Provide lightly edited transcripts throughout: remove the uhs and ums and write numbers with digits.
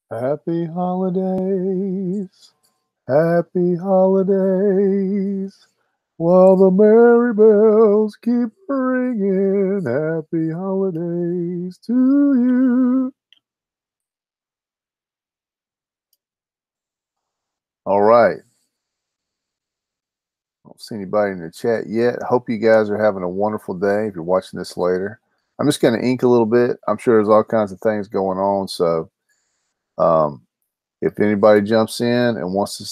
Happy holidays, happy holidays. While the merry bells keep ringing, happy holidays to you. All right. I don't see anybody in the chat yet. Hope you guys are having a wonderful day if you're watching this later. I'm just going to ink a little bit. I'm sure there's all kinds of things going on. So um, if anybody jumps in and wants to,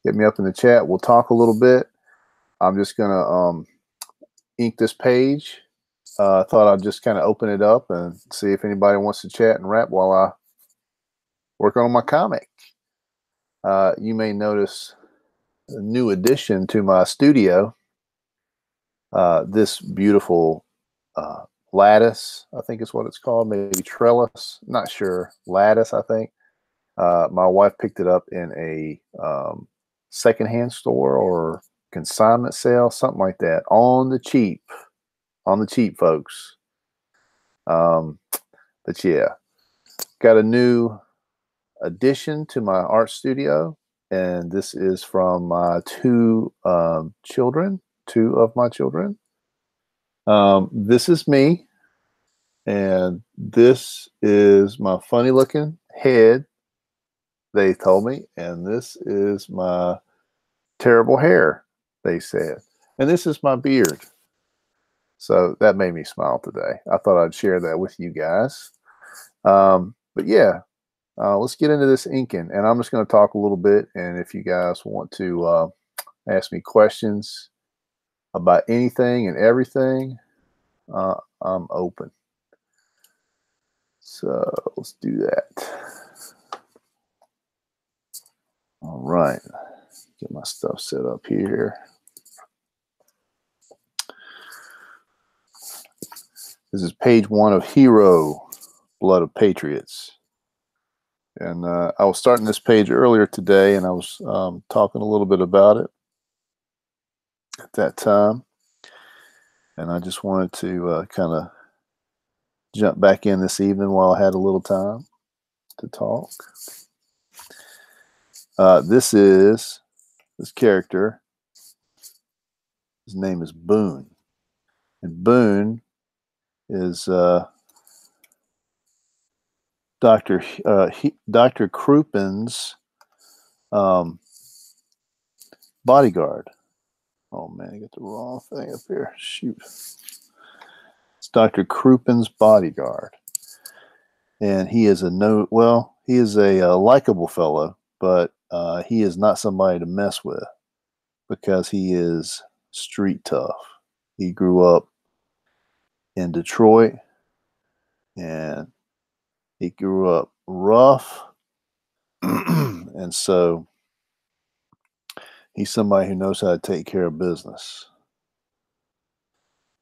hit me up in the chat, we'll talk a little bit. I'm just going to ink this page. I thought I'd just kind of open it up and see if anybody wants to chat and rap while I work on my comic. You may notice a new addition to my studio. This beautiful lattice, I think is what it's called, maybe trellis, not sure. Lattice, I think. My wife picked it up in a secondhand store or consignment sale, something like that, on the cheap, folks. But yeah, got a new addition to my art studio, and this is from my two of my children. This is me, and this is my funny looking head, they told me, and this is my terrible hair, they said, and this is my beard. So that made me smile today. I thought I'd share that with you guys. But yeah, let's get into this inking, and I'm just going to talk a little bit, and if you guys want to ask me questions about anything and everything, I'm open. So let's do that. All right, get my stuff set up here. This is page 1 of HIRO, Blood of Patriots. And I was starting this page earlier today, and I was talking a little bit about it at that time. And I just wanted to kind of jump back in this evening while I had a little time to talk. This character. His name is Boone. And Boone is Dr. Krupin's bodyguard. Oh man, I got the wrong thing up here. Shoot. It's Dr. Krupin's bodyguard. And he is a likable fellow, but he is not somebody to mess with because he is street tough. He grew up in Detroit, and he grew up rough. And so he's somebody who knows how to take care of business.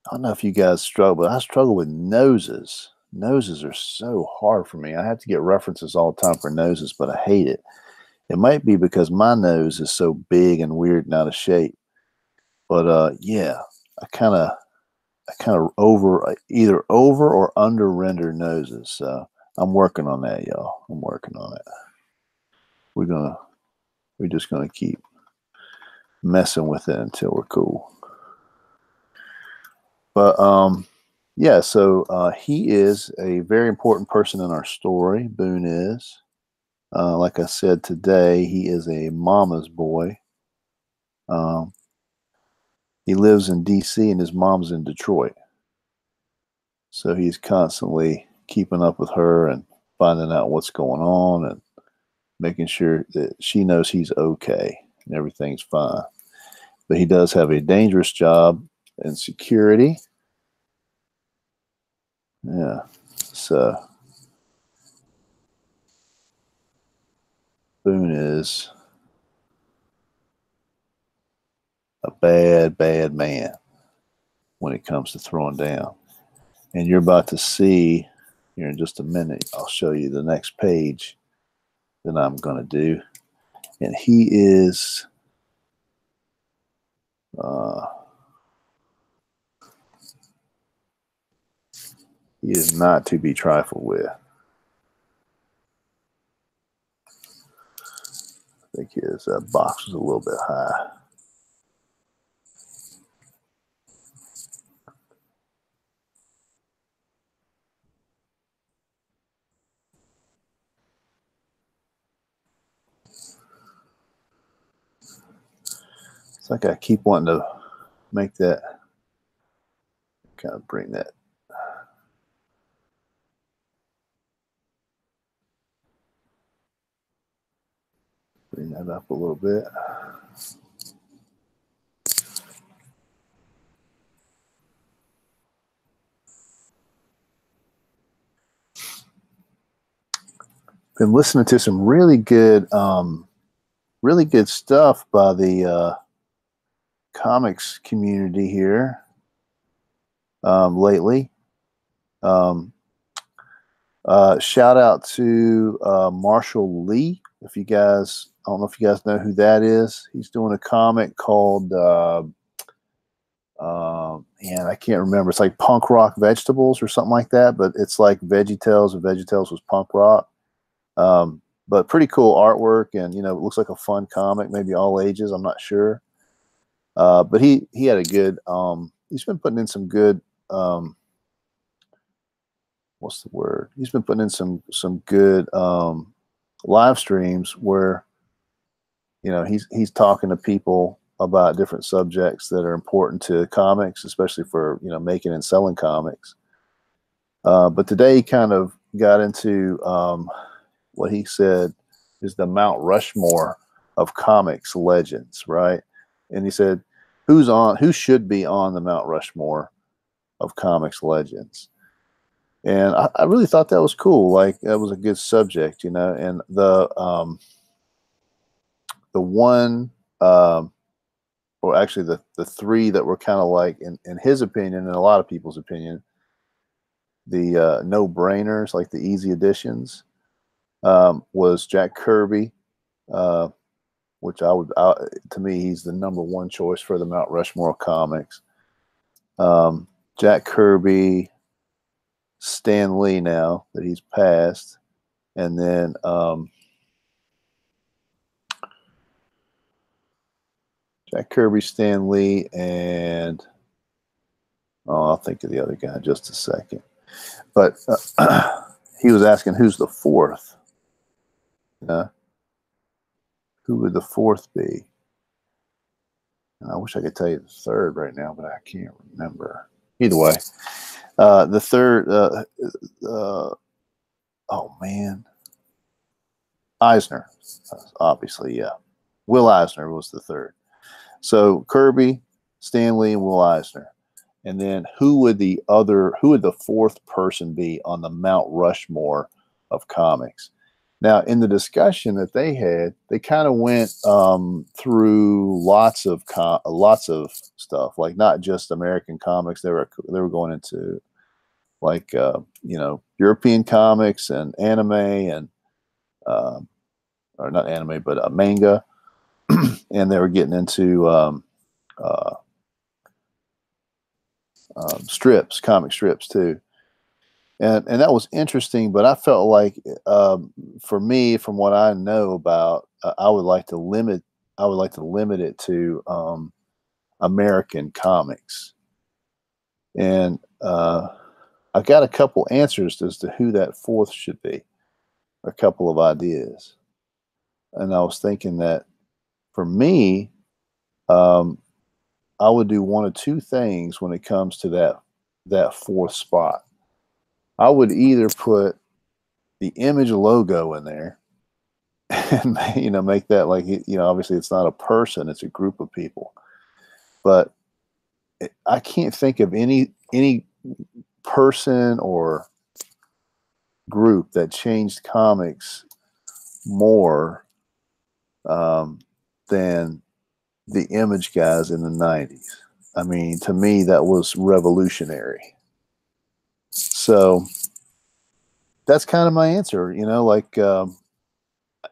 I don't know if you guys struggle, but I struggle with noses. Noses are so hard for me. I have to get references all the time for noses, but I hate it. It might be because my nose is so big and weird and out of shape. But yeah, I kind of either over or under render noses. So I'm working on that, y'all. I'm working on it. We're just gonna keep messing with it until we're cool. But yeah, so he is a very important person in our story. Boone is. Like I said today, he is a mama's boy. He lives in D.C. and his mom's in Detroit. So he's constantly keeping up with her and finding out what's going on and making sure that she knows he's okay and everything's fine. But he does have a dangerous job in security. Yeah. So Boone is a bad, bad man when it comes to throwing down. And you're about to see here in just a minute, I'll show you the next page that I'm going to do. And he is not to be trifled with. I think his box was a little bit high. It's like I keep wanting to make that, kind of bring that. Bring that up a little bit. Been listening to some really good stuff by the comics community here lately. Shout out to Marshall Lee. If you guys, I don't know if you guys know who that is. He's doing a comic called, man, I can't remember. It's like Punk Rock Vegetables or something like that, but it's like VeggieTales, and VeggieTales was punk rock. But pretty cool artwork, and it looks like a fun comic, maybe all ages. I'm not sure. But he had a good. He's been putting in some good. What's the word? He's been putting in some good live streams where he's talking to people about different subjects that are important to comics, especially for making and selling comics. But today he kind of got into what he said is the Mount Rushmore of comics legends, right? And he said, who should be on the Mount Rushmore of comics legends? And I really thought that was cool. Like, that was a good subject, and the one, or actually the three that were kind of like, in his opinion and a lot of people's opinion, the no-brainers, like the easy additions, was Jack Kirby, which to me, he's the number one choice for the Mount Rushmore comics. Jack Kirby, Stan Lee, now that he's passed, and then Jack Kirby, Stan Lee, and I'll think of the other guy in just a second. But he was asking who's the fourth. Who would the fourth be? And I wish I could tell you the third right now, but I can't remember. Either way, the third. Oh man, Eisner, obviously, yeah. Will Eisner was the third. So Kirby, Stan Lee, and Will Eisner. And then who would the fourth person be on the Mount Rushmore of comics? Now, in the discussion that they had, they kind of went through lots of stuff, like not just American comics. They were going into like European comics and anime and or not anime, but manga, and they were getting into comic strips too. And that was interesting, but I felt like, for me, from what I know about, I would like to limit it to American comics. And I got a couple answers as to who that fourth should be, a couple of ideas. And I was thinking that for me, I would do one of two things when it comes to that fourth spot. I would either put the Image logo in there and make that like, obviously it's not a person, it's a group of people. But I can't think of any person or group that changed comics more than the Image guys in the 90s. I mean, to me, that was revolutionary. So that's kind of my answer. Like,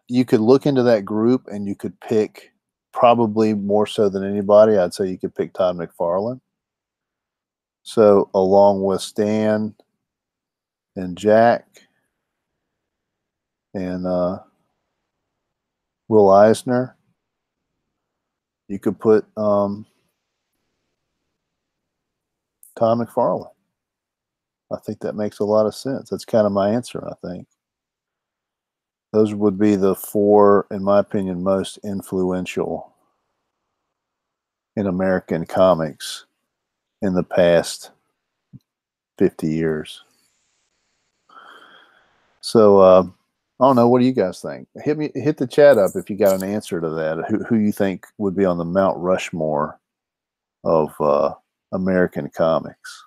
you could look into that group and you could pick, probably more so than anybody, I'd say you could pick Todd McFarlane. So along with Stan and Jack and Will Eisner. You could put Todd McFarlane. I think that makes a lot of sense. That's kind of my answer, I think. Those would be the four, in my opinion, most influential in American comics in the past 50 years. So, I don't know. What do you guys think? Hit the chat up if you got an answer to that. Who you think would be on the Mount Rushmore of American comics?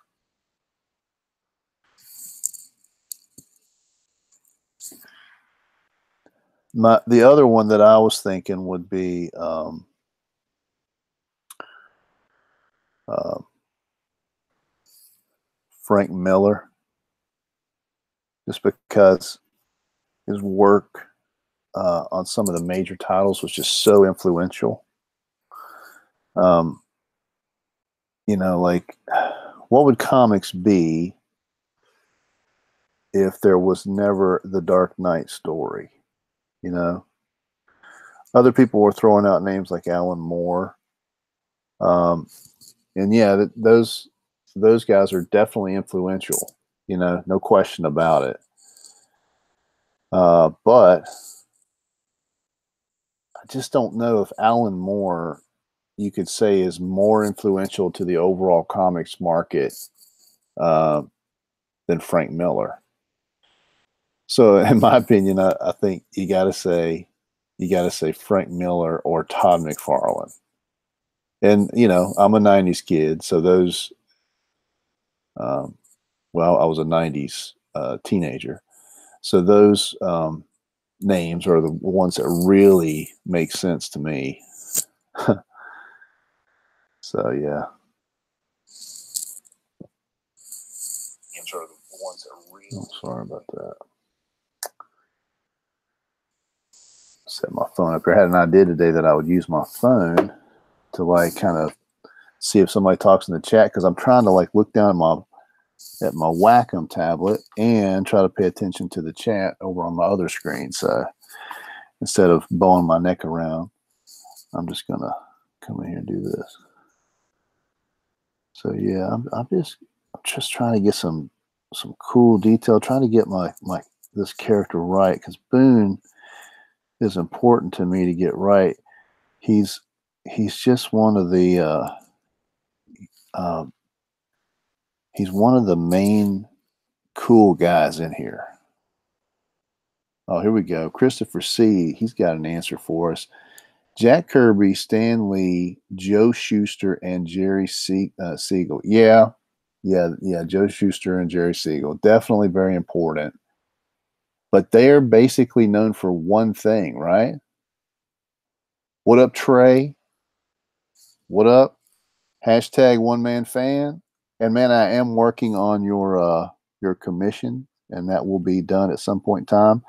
The other one that I was thinking would be Frank Miller, just because his work on some of the major titles was just so influential. You know, like, what would comics be if there was never the Dark Knight story? You know, other people were throwing out names like Alan Moore, and yeah, those guys are definitely influential. You know, no question about it. But I just don't know if Alan Moore, you could say, is more influential to the overall comics market than Frank Miller. So, in my opinion, I think you got to say Frank Miller or Todd McFarlane. And you know, I'm a '90s kid, so those. Well, I was a '90s teenager, so those names are the ones that really make sense to me. So yeah. Are the ones that really... Oh, sorry about that. Set my phone up here. I had an idea today that I would use my phone to like kind of see if somebody talks in the chat, because I'm trying to like look down at my Wacom tablet and try to pay attention to the chat over on my other screen. So instead of bowing my neck around, I'm just gonna come in here and do this. So yeah, I'm just trying to get some cool detail, trying to get my this character right, because Boone is important to me to get right. He's just one of the he's one of the main cool guys in here. Oh, here we go. Christopher C. He's got an answer for us. Jack Kirby, Stan Lee, Joe Shuster, and Jerry Siegel. Yeah. Joe Shuster and Jerry Siegel. Definitely very important. But they're basically known for one thing, right? What up, Trey? What up? Hashtag one man fan. And man, I am working on your commission, and that will be done at some point in time.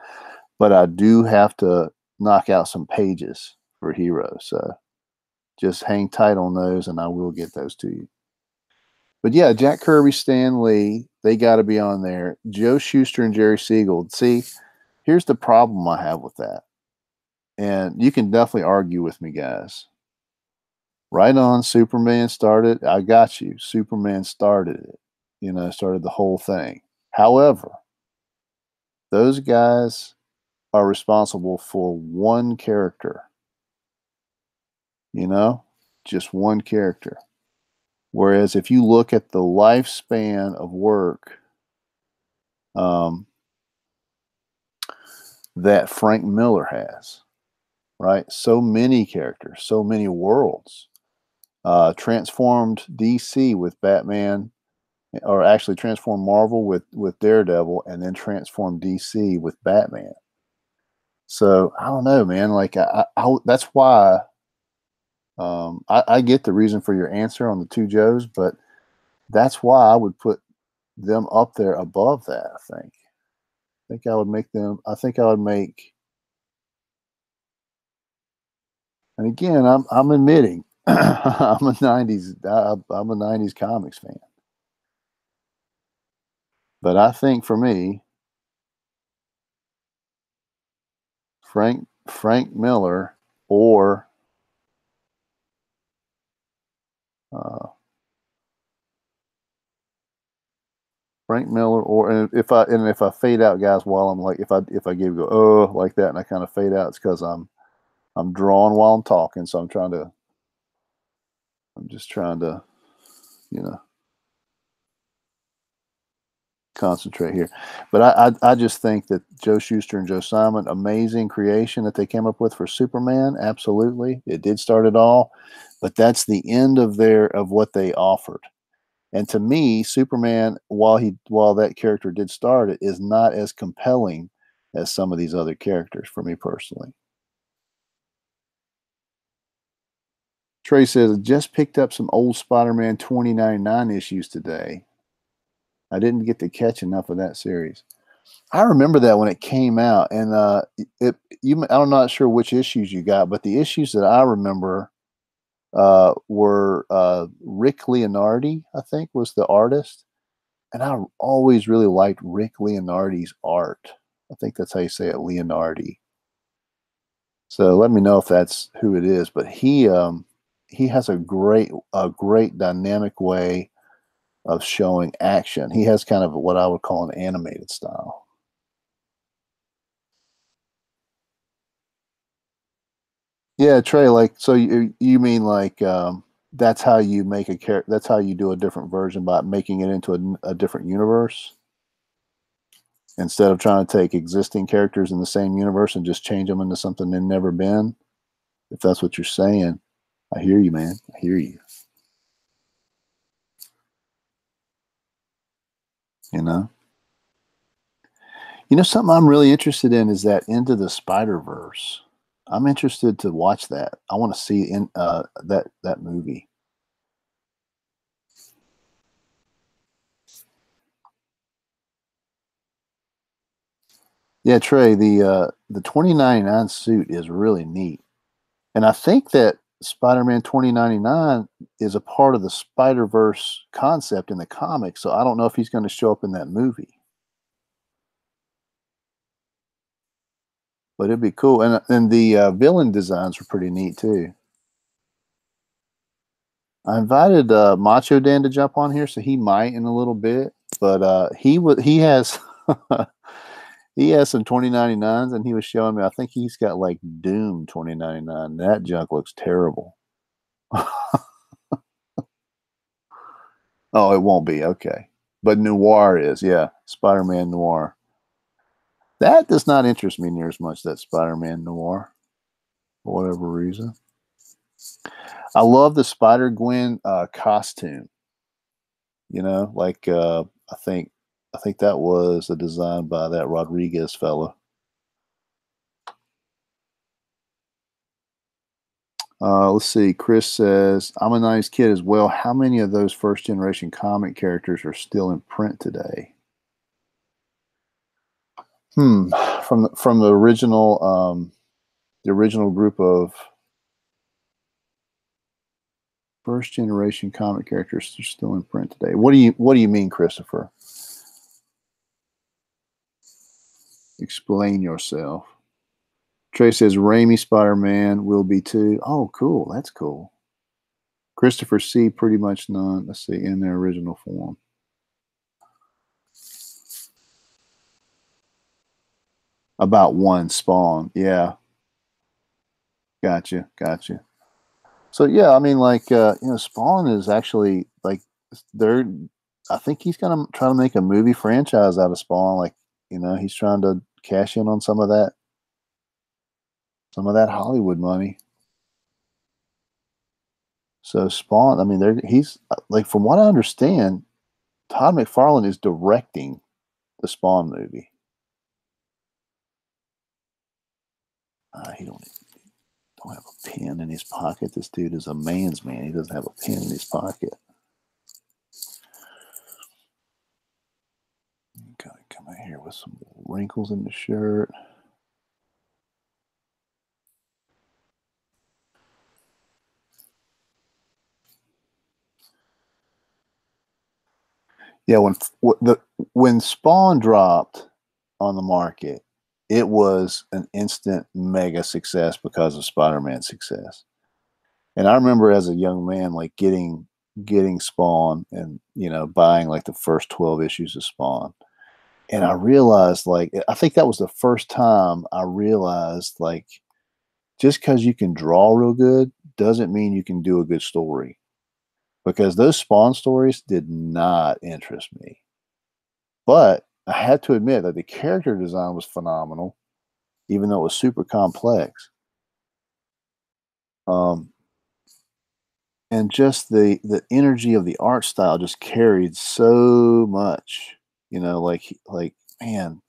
But I do have to knock out some pages for HIRO. So just hang tight on those, and I will get those to you. But yeah, Jack Kirby, Stan Lee, they got to be on there. Joe Shuster and Jerry Siegel. See, here's the problem I have with that. And you can definitely argue with me, guys. Right on, Superman started. I got you. Superman started it. You know, started the whole thing. However, those guys are responsible for one character. You know, just one character. Whereas if you look at the lifespan of work that Frank Miller has, right? So many characters, so many worlds. Transformed DC with Batman, or actually transformed Marvel with Daredevil, and then transformed DC with Batman. So I don't know, man. Like that's why I get the reason for your answer on the two Joes, but that's why I would put them up there above that. I think I would make them. I think I would make. And again, I'm admitting I'm a '90s comics fan, but I think for me, Frank Miller or uh, Frank Miller, or and if I fade out guys while I'm like if I give go like that and I kind of fade out, it's because I'm drawing while I'm talking, so I'm just trying to you know concentrate here. But I just think that Joe Shuster and Joe Simon, amazing creation that they came up with for Superman. Absolutely, it did start it all, but that's the end of what they offered. And to me, Superman, while that character did start it, is not as compelling as some of these other characters for me personally. Trey says, just picked up some old Spider-Man 2099 issues today. I didn't get to catch enough of that series. I remember that when it came out, and I'm not sure which issues you got, but the issues that I remember were Rick Leonardi, I think, was the artist, and I always really liked Rick Leonardi's art. I think that's how you say it, Leonardi. So let me know if that's who it is. But he has a great dynamic way of showing action. He has kind of what I would call an animated style. Yeah, Trey, like so you mean like that's how you make a character, that's how you do a different version by making it into a different universe instead of trying to take existing characters in the same universe and just change them into something they've never been. If that's what you're saying, I hear you, man. I hear you. You know. Something I'm really interested in is that Into the Spider Verse. I'm interested to watch that. I want to see in that movie. Yeah, Trey, the 2099 suit is really neat. And I think that Spider-Man 2099 is a part of the Spider-Verse concept in the comics, so I don't know if he's going to show up in that movie. But it'd be cool. And the villain designs were pretty neat too. I invited Macho Dan to jump on here, so he might in a little bit. But he has he has some 2099s, and he was showing me. I think he's got like Doom 2099. That junk looks terrible. Oh, it won't be okay. But Noir is, yeah, Spider-Man Noir. That does not interest me near as much. That Spider-Man Noir, for whatever reason. I love the Spider Gwen costume. Like I think that was a design by that Rodriguez fella. Let's see. Chris says, I'm a nice kid as well. How many of those first generation comic characters are still in print today? Hmm. From the original group of first generation comic characters are still in print today. What do you mean, Christopher? Explain yourself. Trey says Raimi Spider-Man will be too. Oh, cool. That's cool. Christopher C. Pretty much none. Let's see, in their original form. About one Spawn. Yeah. Gotcha. So yeah, I mean, like Spawn is actually like they're. I think he's gonna try to make a movie franchise out of Spawn. Like he's trying to cash in on some of that Hollywood money. So Spawn, I mean, he's like from what I understand, Todd McFarlane is directing the Spawn movie. He don't have a pen in his pocket. This dude is a man's man. He doesn't have a pen in his pocket. Gotta come in here with some wrinkles in the shirt. Yeah, when Spawn dropped on the market, it was an instant mega success because of Spider-Man's success. And I remember as a young man, like getting Spawn and buying like the first 12 issues of Spawn. And I realized, like, I think that was the first time I realized, like, just because you can draw real good doesn't mean you can do a good story. Because those Spawn stories did not interest me. But I had to admit that the character design was phenomenal, even though it was super complex. Um, and just the energy of the art style just carried so much. Like man,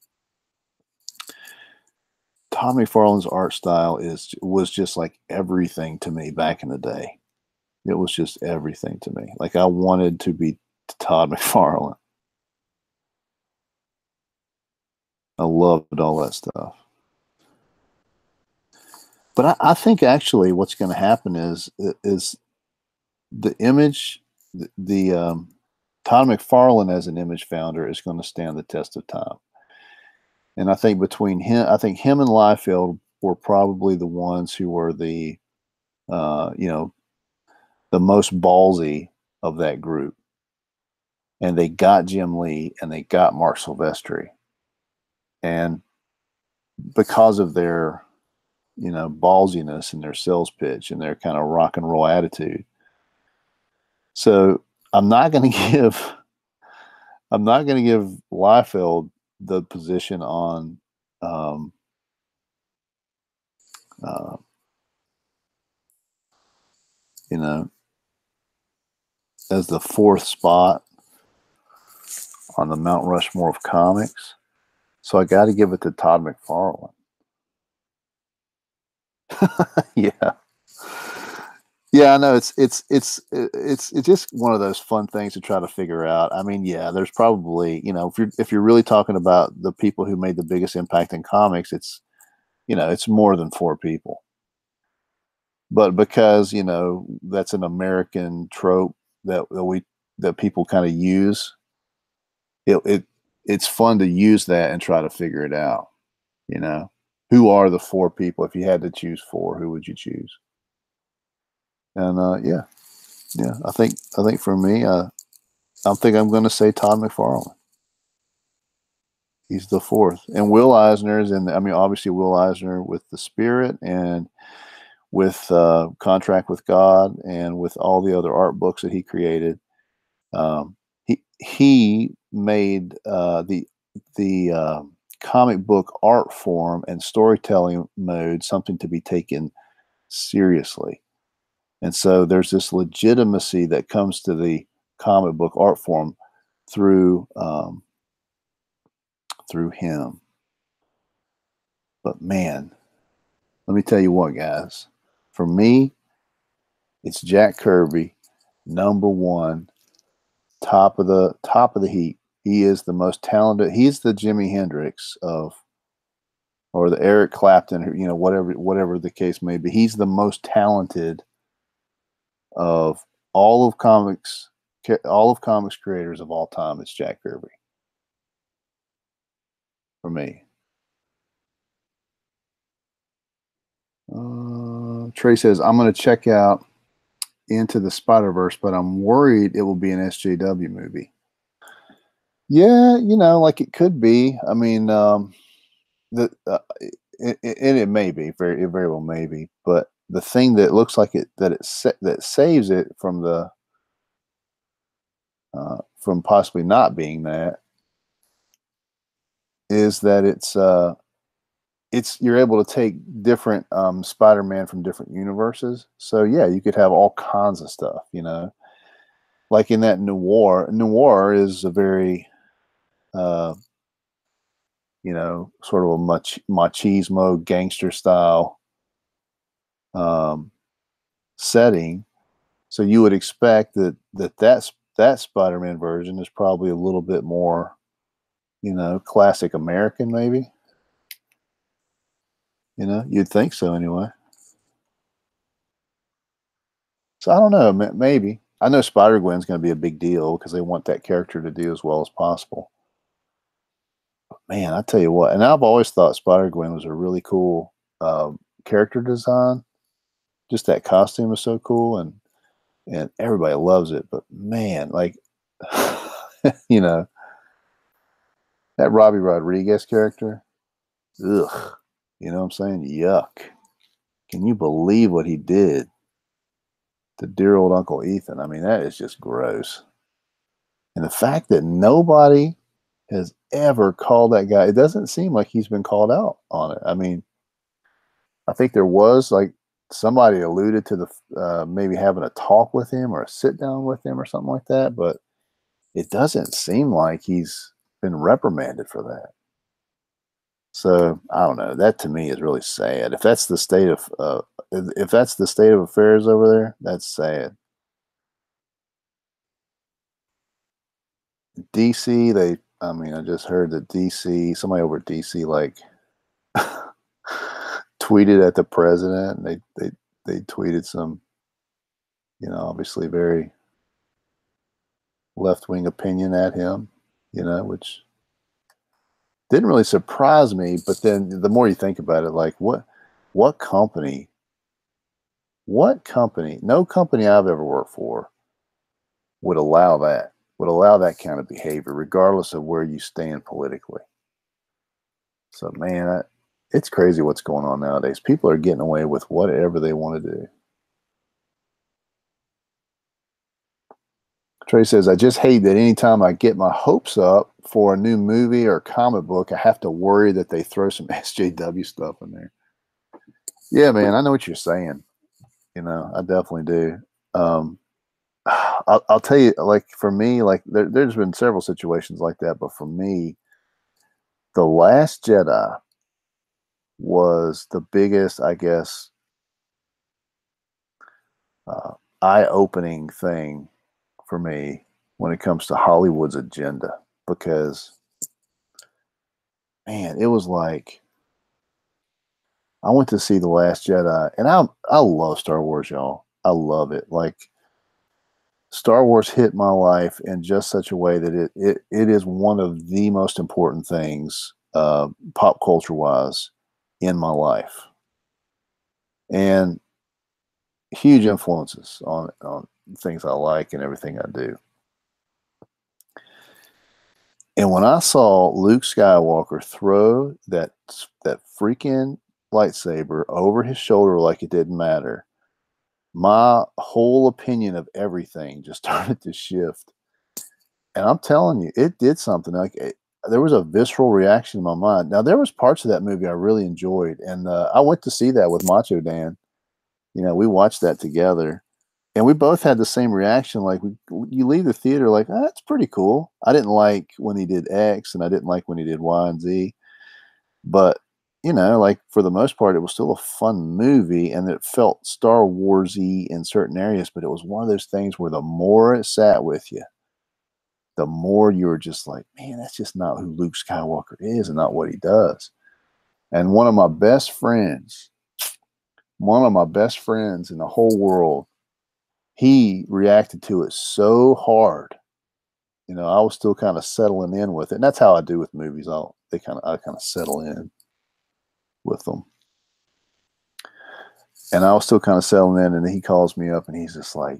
Todd McFarlane's art style was just like everything to me back in the day. It was just everything to me. Like I wanted to be Todd McFarlane. I loved all that stuff. But I think actually what's going to happen is the image, the Todd McFarlane as an image founder is going to stand the test of time. And I think him and Liefeld were probably the ones who were uh, you know, the most ballsy of that group. And they got Jim Lee and they got Mark Silvestri. And because of their, ballsiness and their sales pitch and their kind of rock and roll attitude. So I'm not going to give I'm not going to give Liefeld the position on um, uh, you know, as the fourth spot on the Mount Rushmore of comics. So I got to give it to Todd McFarlane. Yeah. Yeah, I know it's just one of those fun things to try to figure out. I mean, yeah, there's probably, if you're really talking about the people who made the biggest impact in comics, it's more than four people. But because, that's an American trope that people kind of use, it's fun to use that and try to figure it out, you know. Who are the four people? If you had to choose four, who would you choose? And yeah, yeah, I think for me, I think I'm going to say Todd McFarlane. He's the fourth, and Will Eisner is in. I mean, obviously Will Eisner with the Spirit and with Contract with God and with all the other art books that he created. He made the comic book art form and storytelling mode something to be taken seriously. And so there's this legitimacy that comes to the comic book art form through through him. But man, let me tell you what, guys. For me, it's Jack Kirby, number one, top of the heap. He is the most talented. He's the Jimi Hendrix of, or the Eric Clapton, whatever the case may be. He's the most talented of all of comics, all of comics creators of all time. It's Jack Kirby for me. Trey says, I'm going to check out Into the Spider-Verse, but I'm worried it will be an SJW movie. Yeah, like it could be. I mean, the it may be it very well may be, but the thing that looks like that saves it from from possibly not being that is that it's you're able to take different Spider-Man from different universes. So yeah, you could have all kinds of stuff, like in that noir. Noir is a very sort of a machismo gangster style setting. So you would expect that Spider-Man version is probably a little bit more, classic American, maybe. You'd think so anyway. So I don't know, maybe. I know Spider-Gwen's going to be a big deal because they want that character to do as well as possible. man, I tell you what, and I've always thought Spider-Gwen was a really cool character design. Just that costume is so cool, and everybody loves it. But man, like, you know, that Robbie Rodriguez character, ugh, you know what I'm saying? Yuck. Can you believe what he did to dear old Uncle Ethan? I mean, that is just gross. And the fact that nobody has ever called that guy, it doesn't seem like he's been called out on it. I mean, I think there was like somebody alluded to the maybe having a talk with him or a sit down with him or something like that, but it doesn't seem like he's been reprimanded for that. So I don't know. That to me is really sad. If that's the state of if that's the state of affairs over there, that's sad. DC, they. I mean, I just heard that DC, somebody over at DC, like tweeted at the president. And they tweeted some, obviously very left wing opinion at him, which didn't really surprise me. But then the more you think about it, like what company, no company I've ever worked for would allow that kind of behavior, regardless of where you stand politically. So, man, it's crazy what's going on nowadays. People are getting away with whatever they want to do. Trey says, I just hate that anytime I get my hopes up for a new movie or comic book, I have to worry that they throw some SJW stuff in there. Yeah, man, I know what you're saying. I definitely do. I'll tell you, like, for me, like, there's been several situations like that, but for me, The Last Jedi was the biggest, I guess, eye-opening thing for me when it comes to Hollywood's agenda, because, man, it was like I went to see The Last Jedi, and I love Star Wars, y'all. I love it. Like, Star Wars hit my life in just such a way that it is one of the most important things, pop culture wise, in my life, and huge influences on things I like and everything I do. And when I saw Luke Skywalker throw that freaking lightsaber over his shoulder like it didn't matter, my whole opinion of everything just started to shift. And I'm telling you, it did something. Like, there was a visceral reaction in my mind. Now, there was parts of that movie I really enjoyed, and I went to see that with Macho Dan. We watched that together, and we both had the same reaction. Like, you leave the theater like, that's pretty cool. I didn't like when he did X, and I didn't like when he did Y and Z, but like, for the most part, it was still a fun movie, and it felt Star Warsy in certain areas. But it was one of those things where the more it sat with you, the more you were just like, man, that's just not who Luke Skywalker is and not what he does. And one of my best friends in the whole world, he reacted to it so hard. I was still kind of settling in with it. And that's how I do with movies. I kind of settle in with them. And I was still kind of settling in, and then he calls me up and he's just like,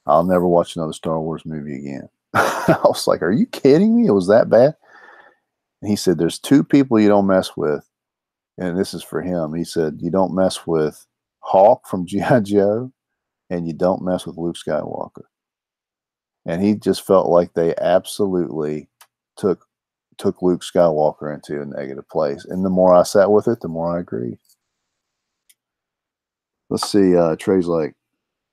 I'll never watch another Star Wars movie again. I was like, are you kidding me? It was that bad? And he said, there's two people you don't mess with. And this is for him. He said, you don't mess with Hawk from G.I. Joe, and you don't mess with Luke Skywalker. And he just felt like they absolutely took Luke Skywalker into a negative place. And the more I sat with it, the more I agreed. Let's see. Trey's like,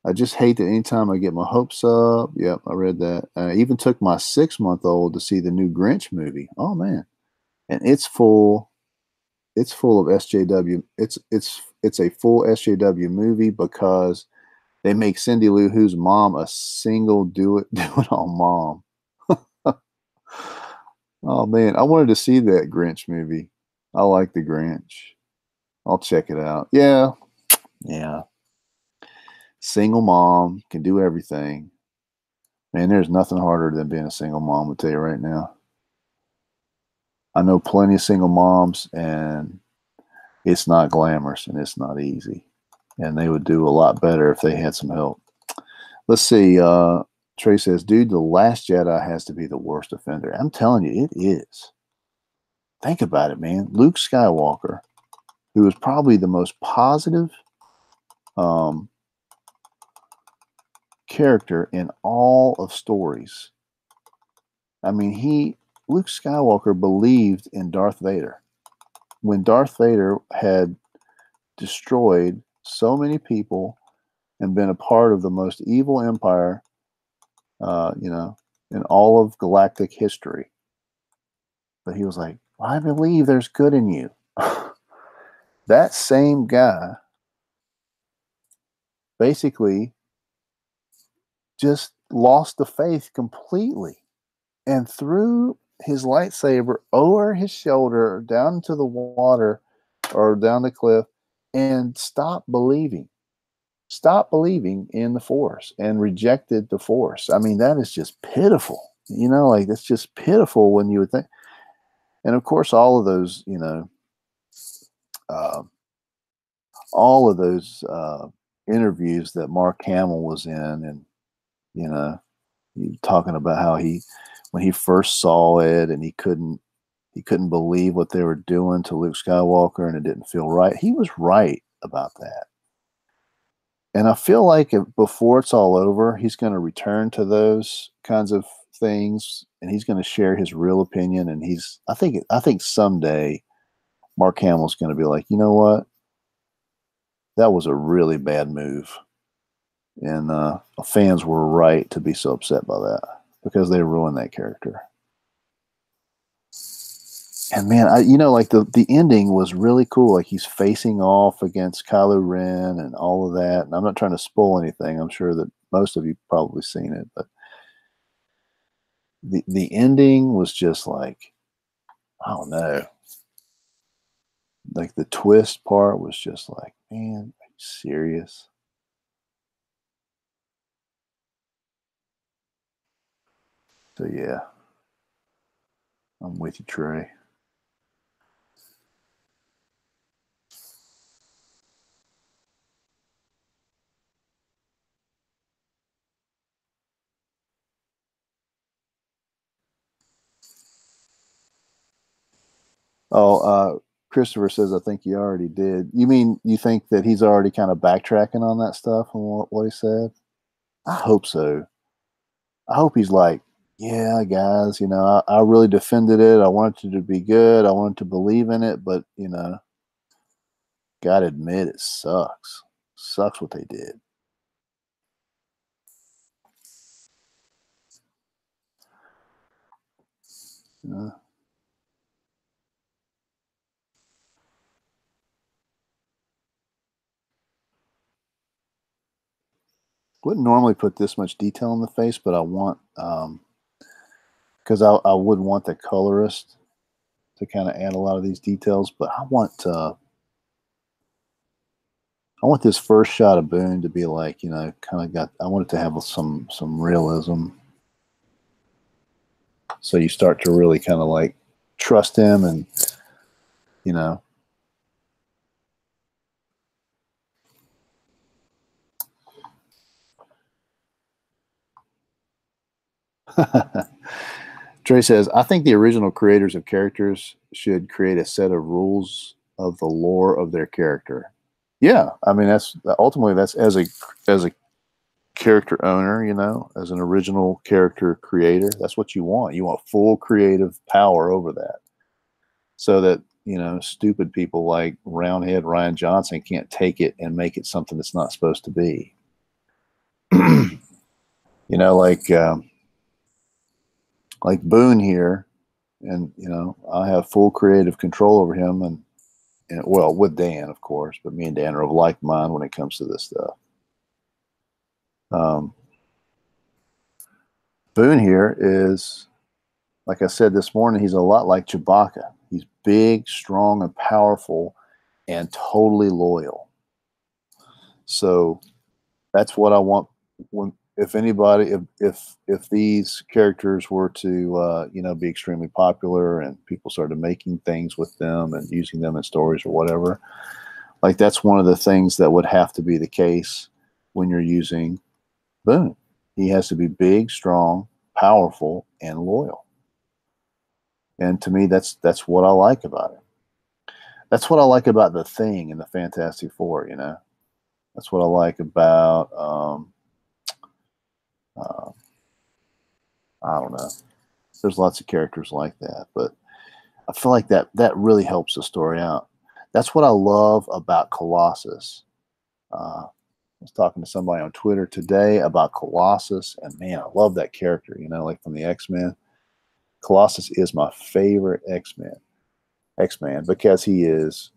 I just hate that anytime I get my hopes up. Yep, I read that. I even took my 6-month-old to see the new Grinch movie. Oh man, and it's full. It's full of SJW. It's a full SJW movie because they make Cindy Lou Who's mom a single do it all mom. Oh man, I wanted to see that Grinch movie. I like the Grinch. I'll check it out. Yeah. Single mom can do everything. Man, there's nothing harder than being a single mom, I'll tell you right now. I know plenty of single moms, and it's not glamorous and it's not easy. And they would do a lot better if they had some help. Let's see. Trey says, dude, The Last Jedi has to be the worst offender. I'm telling you, it is. Think about it, man. Luke Skywalker, who was probably the most positive character in all of stories. I mean, Luke Skywalker believed in Darth Vader. When Darth Vader had destroyed so many people and been a part of the most evil empire, in all of galactic history. But he was like, I believe there's good in you. That same guy basically just lost the faith completely and threw his lightsaber over his shoulder down into the water or down the cliff and stopped believing in the Force and rejected the Force. I mean, that is just pitiful. Like, that's just pitiful when you would think. And of course, all of those, uh, interviews that Mark Hamill was in, and talking about how when he first saw it, and he couldn't believe what they were doing to Luke Skywalker, and it didn't feel right. He was right about that. And I feel like before it's all over, he's going to return to those kinds of things, and he's going to share his real opinion. And I think someday Mark Hamill's going to be like, you know what? That was a really bad move. And fans were right to be so upset by that, because they ruined that character. And man, like the ending was really cool. Like, he's facing off against Kylo Ren and all of that. And I'm not trying to spoil anything. I'm sure that most of you probably seen it, but the ending was just like, I don't know. Like, the twist part was just like, man, are you serious? So yeah, I'm with you, Trey. Oh, Christopher says, I think he already did. You mean you think that he's already kind of backtracking on that stuff and what he said? I hope so. I hope he's like, yeah, guys, I really defended it. I wanted it to be good. I wanted to believe in it, but, gotta admit, it sucks. Sucks what they did. Uh, wouldn't normally put this much detail in the face, but I want, because I would want the colorist to kind of add a lot of these details, but I want this first shot of Boone to be like, kind of I want it to have some realism. So you start to really kind of like trust him, and, you know, Trey says, I think the original creators of characters should create a set of rules of the lore of their character. Yeah, I mean, that's ultimately, that's as a character owner, as an original character creator, that's what you want. You want full creative power over that, so that, stupid people like Roundhead Ryan Johnson can't take it and make it something that's not supposed to be. Like Boone here, and I have full creative control over him, and well, with Dan, of course, but me and Dan are of like mind when it comes to this stuff. Boone here is, like I said this morning, he's a lot like Chewbacca. He's big, strong, and powerful, and totally loyal. So that's what I want if anybody, if these characters were to, be extremely popular and people started making things with them and using them in stories or whatever, like that's one of the things that would have to be the case when you're using Boone. He has to be big, strong, powerful, and loyal. And to me, that's what I like about it. That's what I like about the Thing in the Fantastic Four. That's what I like about. Uh, I don't know. There's lots of characters like that, but I feel like that really helps the story out. That's what I love about Colossus. I was talking to somebody on Twitter today about Colossus, and man, I love that character. Like from the X-Men. Colossus is my favorite X-Man because he is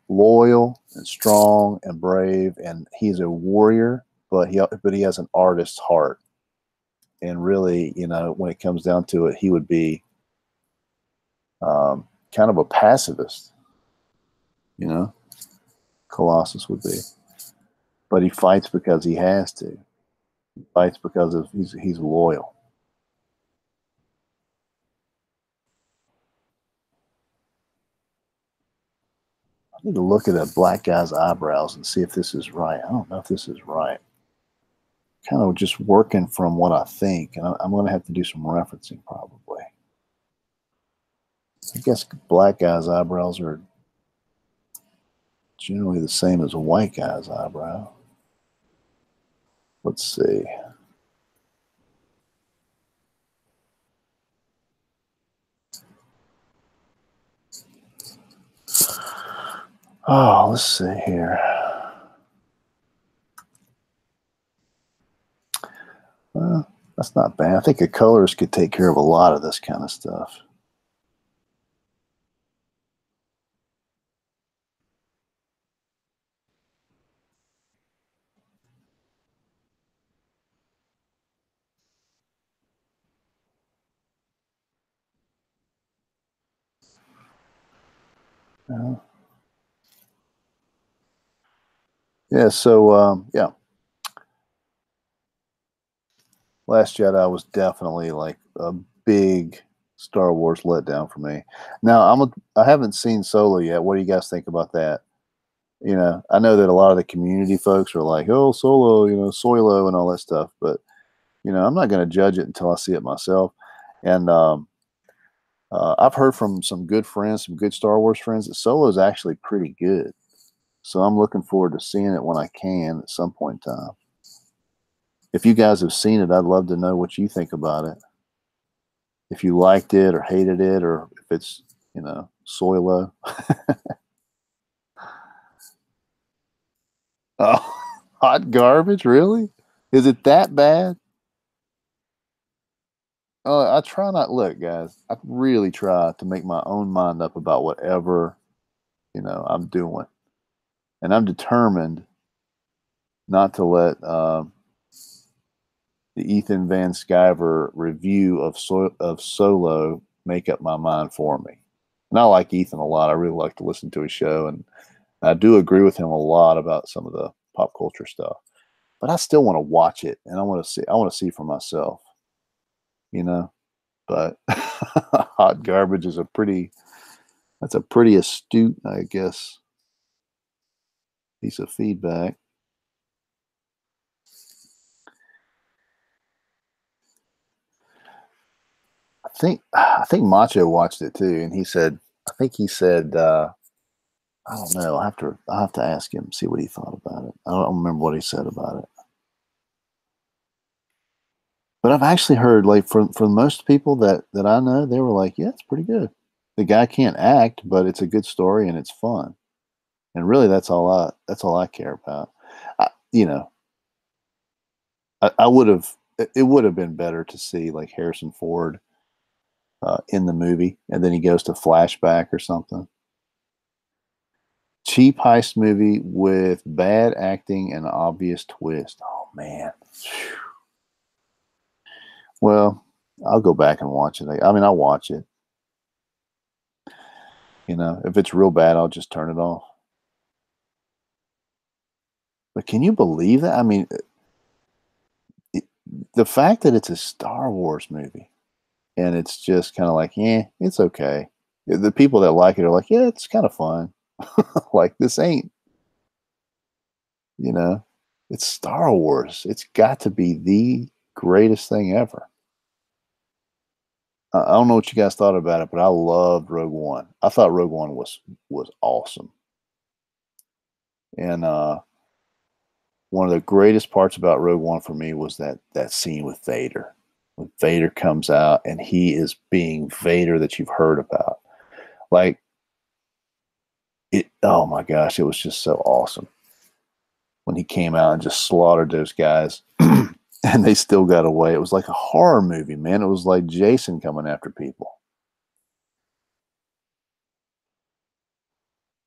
loyal and strong and brave, and he's a warrior, but he has an artist's heart. And really, when it comes down to it, he would be kind of a pacifist. You know, Colossus would be, but he fights because he has to. He fights because he's loyal. I need to look at that black guy's eyebrows and see if this is right. I don't know if this is right. Kind of just working from what I think, and I'm going to have to do some referencing probably. I guess black guy's eyebrows are generally the same as a white guy's eyebrow. Let's see. Oh, let's see here. Well, that's not bad. I think the colors could take care of a lot of this kind of stuff. Yeah. Yeah. So, yeah. Last Jedi was definitely like a big Star Wars letdown for me. Now, I haven't seen Solo yet. What do you guys think about that? I know that a lot of the community folks are like, "Oh, Solo, Soilo and all that stuff," but I'm not going to judge it until I see it myself. And I've heard from some good friends, some good Star Wars friends, that Solo is actually pretty good. So I'm looking forward to seeing it when I can at some point in time. If you guys have seen it, I'd love to know what you think about it. If you liked it or hated it, or if it's, Soilo. Oh, hot garbage, really? Is it that bad? I try not. Look, guys, I really try to make my own mind up about whatever I'm doing, and I'm determined not to let the Ethan Van Sciver review of Solo make up my mind for me. And I like Ethan a lot. I really like to listen to his show, and I do agree with him a lot about some of the pop culture stuff. But I still want to watch it, and I want to see. I want to see for myself, you know. But hot garbage is that's a pretty astute, I guess, piece of feedback. I think Macho watched it too, and he said I don't know. I'll have to ask him, see what he thought about it. I don't remember what he said about it. But I've actually heard, like, from most people that I know, they were like, yeah, it's pretty good. The guy can't act, but it's a good story and it's fun. And really, that's all I care about. I, you know, I would have it would have been better to see like Harrison Ford in the movie, and then he goes to flashback or something. Cheap heist movie with bad acting and obvious twist. Oh man. Well, I'll go back and watch it. I mean, I'll watch it. If it's real bad, I'll just turn it off. But can you believe that? I mean, the fact that it's a Star Wars movie and it's just kind of like, yeah, it's okay. The people that like it are like, yeah, it's kind of fun. Like this ain't, you know, it's Star Wars. It's got to be the greatest thing ever. I don't know what you guys thought about it, but I loved Rogue One. I thought Rogue One was awesome. And one of the greatest parts about Rogue One for me was that scene with Vader. When Vader comes out and he is being Vader that you've heard about. Like it, oh my gosh, it was just so awesome when he came out and just slaughtered those guys and they still got away. It was like a horror movie, man. It was like Jason coming after people.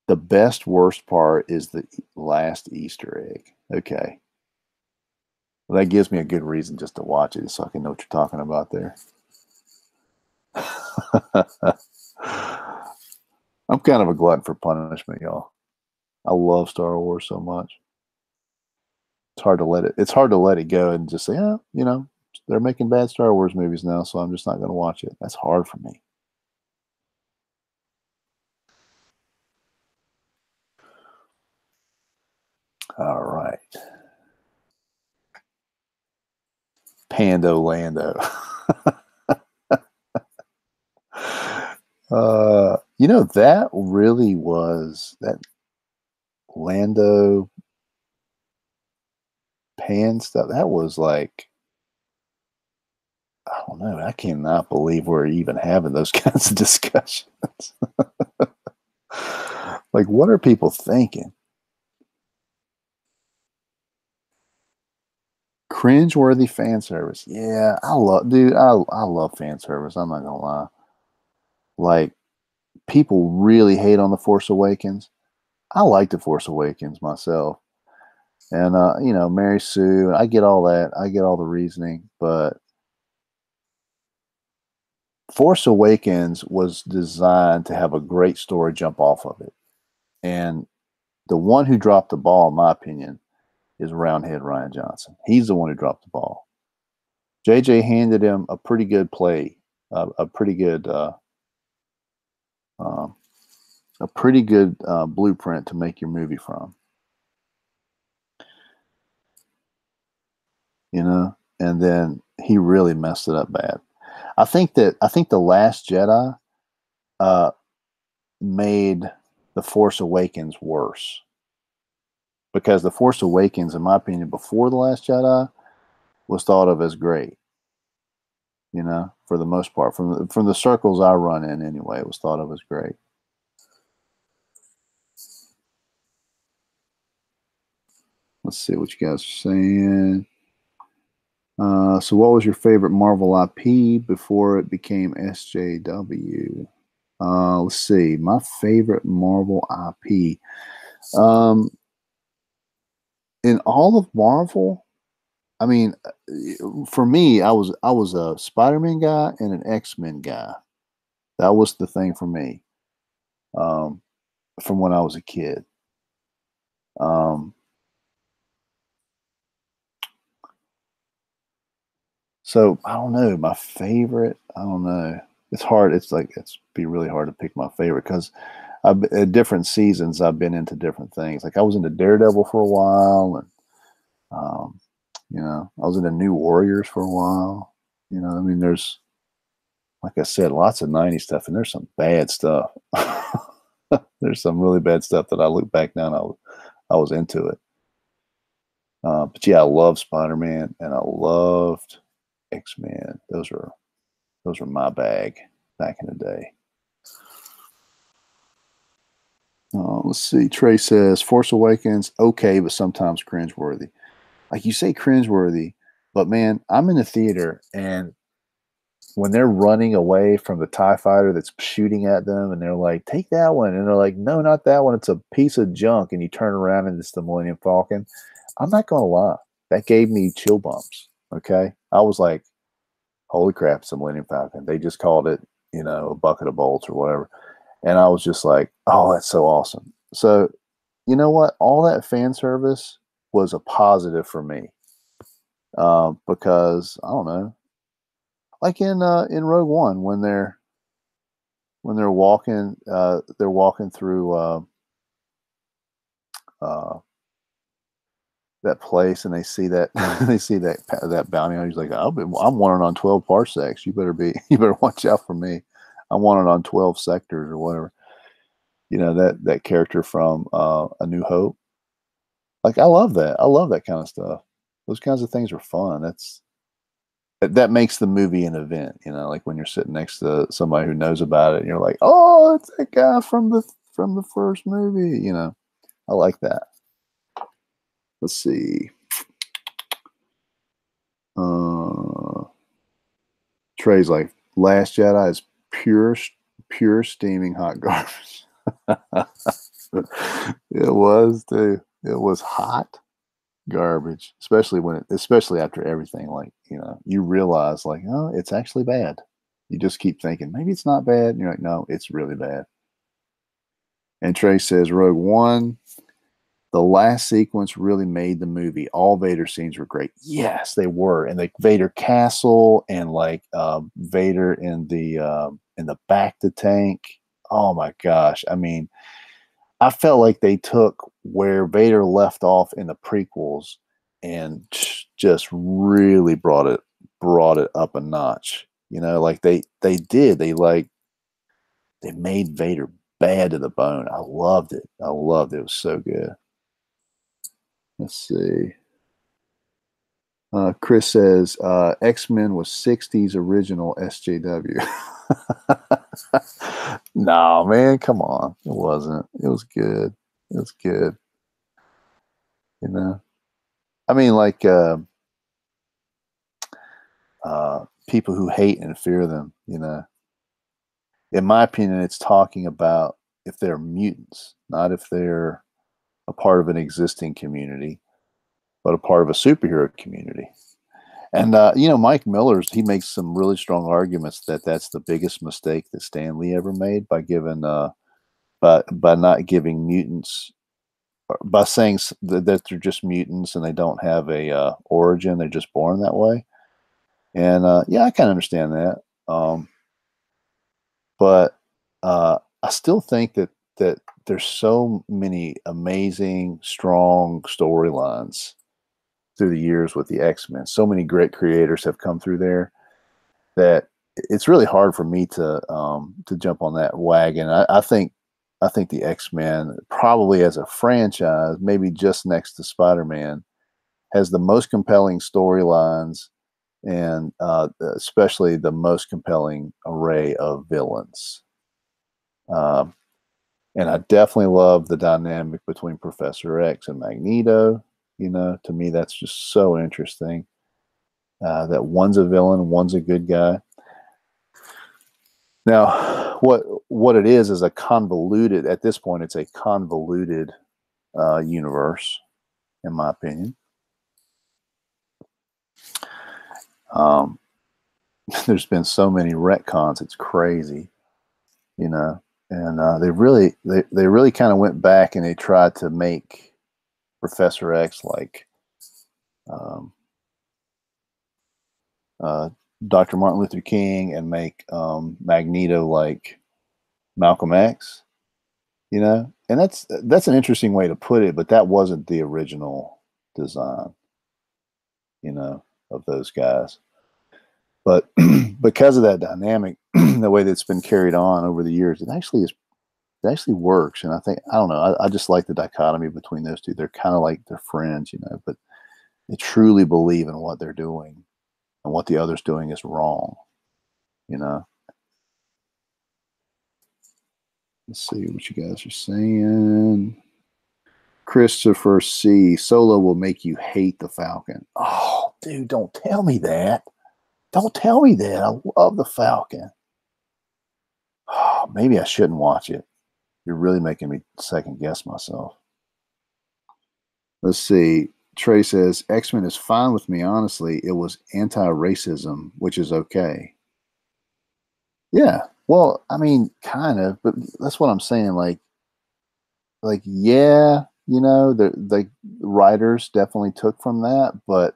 The best worst part is the last Easter egg. Okay. Well, that gives me a good reason just to watch it so I can know what you're talking about there. I'm kind of a glutton for punishment, y'all. I love Star Wars so much. It's hard to let it go and just say, oh, they're making bad Star Wars movies now, so I'm just not going to watch it. That's hard for me. All right. Pando Lando. That really was that Lando Pan stuff. That was like, I don't know. I cannot believe we're even having those kinds of discussions. Like, what are people thinking? Cringeworthy fan service. Yeah, I love fan service. I'm not gonna lie. Like, people really hate on The Force Awakens. I like The Force Awakens myself. And Mary Sue, I get all that. I get all the reasoning, but Force Awakens was designed to have a great story jump off of it. And the one who dropped the ball, in my opinion, is Roundhead Ryan Johnson. He's the one who dropped the ball. JJ handed him a pretty good play, a pretty good, um, blueprint to make your movie from. And then he really messed it up bad. I think the Last Jedi uh, made the Force Awakens worse because the Force Awakens, in my opinion, before the Last Jedi, was thought of as great. For the most part, from the circles I run in anyway, it was thought of as great. Let's see what you guys are saying. So what was your favorite Marvel IP before it became SJW? Let's see. My favorite Marvel IP. In all of Marvel, I mean, for me, I was a Spider-Man guy and an X-Men guy. That was the thing for me. From when I was a kid. Um, so I don't know. My favorite, I don't know. It's hard. It's be really hard to pick my favorite because at different seasons I've been into different things. Like I was into Daredevil for a while, and I was into New Warriors for a while. I mean, there's, like I said, lots of '90s stuff, and there's some bad stuff. There's some really bad stuff that I look back now and I was into it. But yeah, I love Spider-Man and I loved X-Men. Those were my bag back in the day. Let's see. Trey says Force Awakens, okay, but sometimes cringeworthy. Like you say cringeworthy, but man, I'm in the theater and when they're running away from the TIE fighter that's shooting at them and they're like, take that one. And they're like, no, not that one. It's a piece of junk. And you turn around and it's the Millennium Falcon. I'm not going to lie. That gave me chill bumps. Okay. I was like, holy crap, it's a Millennium Falcon. They just called it, a bucket of bolts or whatever. And I was just like, oh, that's so awesome. So, you know what? All that fan service was a positive for me. because I don't know, like in Rogue One when they're walking through uh, that place and they see that they see that bounty hunter. He's like, I'm wanted on 12 parsecs. You better watch out for me. I'm wanted on 12 sectors or whatever. You know, that character from A New Hope. Like I love that. I love that kind of stuff. Those kinds of things are fun. That makes the movie an event, you know, like when you're sitting next to somebody who knows about it and you're like, oh, it's that guy from the first movie, you know. I like that. Let's see. Uh Trey's like, Last Jedi is pure steaming hot garbage. It was too. It was hot garbage, especially after everything. Like, you know, you realize like, oh, it's actually bad. You just keep thinking maybe it's not bad. And you're like, no, it's really bad. And Trey says, Rogue One, the last sequence really made the movie. All Vader scenes were great. Yes, they were. And the Vader castle and like Vader in the bacta tank. Oh my gosh. I mean, I felt like they took where Vader left off in the prequels and just really brought it up a notch. You know, like they did. They made Vader bad to the bone. I loved it. I loved it. It was so good. Let's see. Chris says X-Men was 60s original SJW. No, man, come on. It wasn't. It was good. It was good. You know, I mean, like people who hate and fear them. You know, in my opinion, it's talking about if they're mutants, not if they're a part of an existing community, but a part of a superhero community. And you know, Mike Miller's he makes some really strong arguments that that's the biggest mistake that Stan Lee ever made by giving by not giving mutants by saying that they're just mutants and they don't have a origin, they're just born that way. And yeah, I kind of understand that. But I still think that there's so many amazing, strong storylines through the years with the X-Men. So many great creators have come through there that it's really hard for me to jump on that wagon. I think the X-Men probably as a franchise, maybe just next to Spider-Man, has the most compelling storylines and especially the most compelling array of villains. Um, and I definitely love the dynamic between Professor X and Magneto. You know, to me, that's just so interesting. That one's a villain, one's a good guy. Now, what it is a convoluted. At this point, it's a convoluted universe, in my opinion. Um, there's been so many retcons, it's crazy, you know. And they really kind of went back and they tried to make Professor X like um, Dr. Martin Luther King and make Magneto like Malcolm X, you know. And that's an interesting way to put it, but that wasn't the original design, you know, of those guys. But because of that dynamic, the way that's been carried on over the years, it actually works. And I think I don't know, I just like the dichotomy between those two. They're kind of like they're friends, you know, but they truly believe in what they're doing, and what the other's doing is wrong, you know. Let's see what you guys are saying. Christopher C. Solo will make you hate the Falcon. Oh, dude, don't tell me that. Don't tell me that. I love the Falcon. Oh, maybe I shouldn't watch it. You're really making me second guess myself. Let's see. Trey says X-Men is fine with me. Honestly, it was anti-racism, which is okay. Yeah. Well, I mean, kind of, but that's what I'm saying. Like, yeah, you know, the writers definitely took from that, but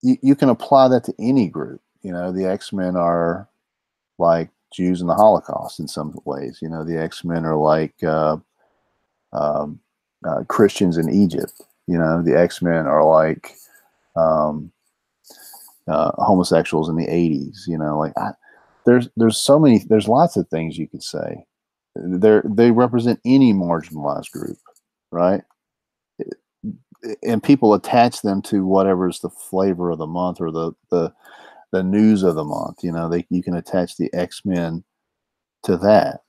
you can apply that to any group. The X-Men are like Jews in the Holocaust in some ways. The X-Men are like um, Christians in Egypt. The X-Men are like um, homosexuals in the 80s. There's lots of things you could say. They represent any marginalized group, right? And people attach them to whatever's the flavor of the month or the news of the month. You can attach the X-Men to that.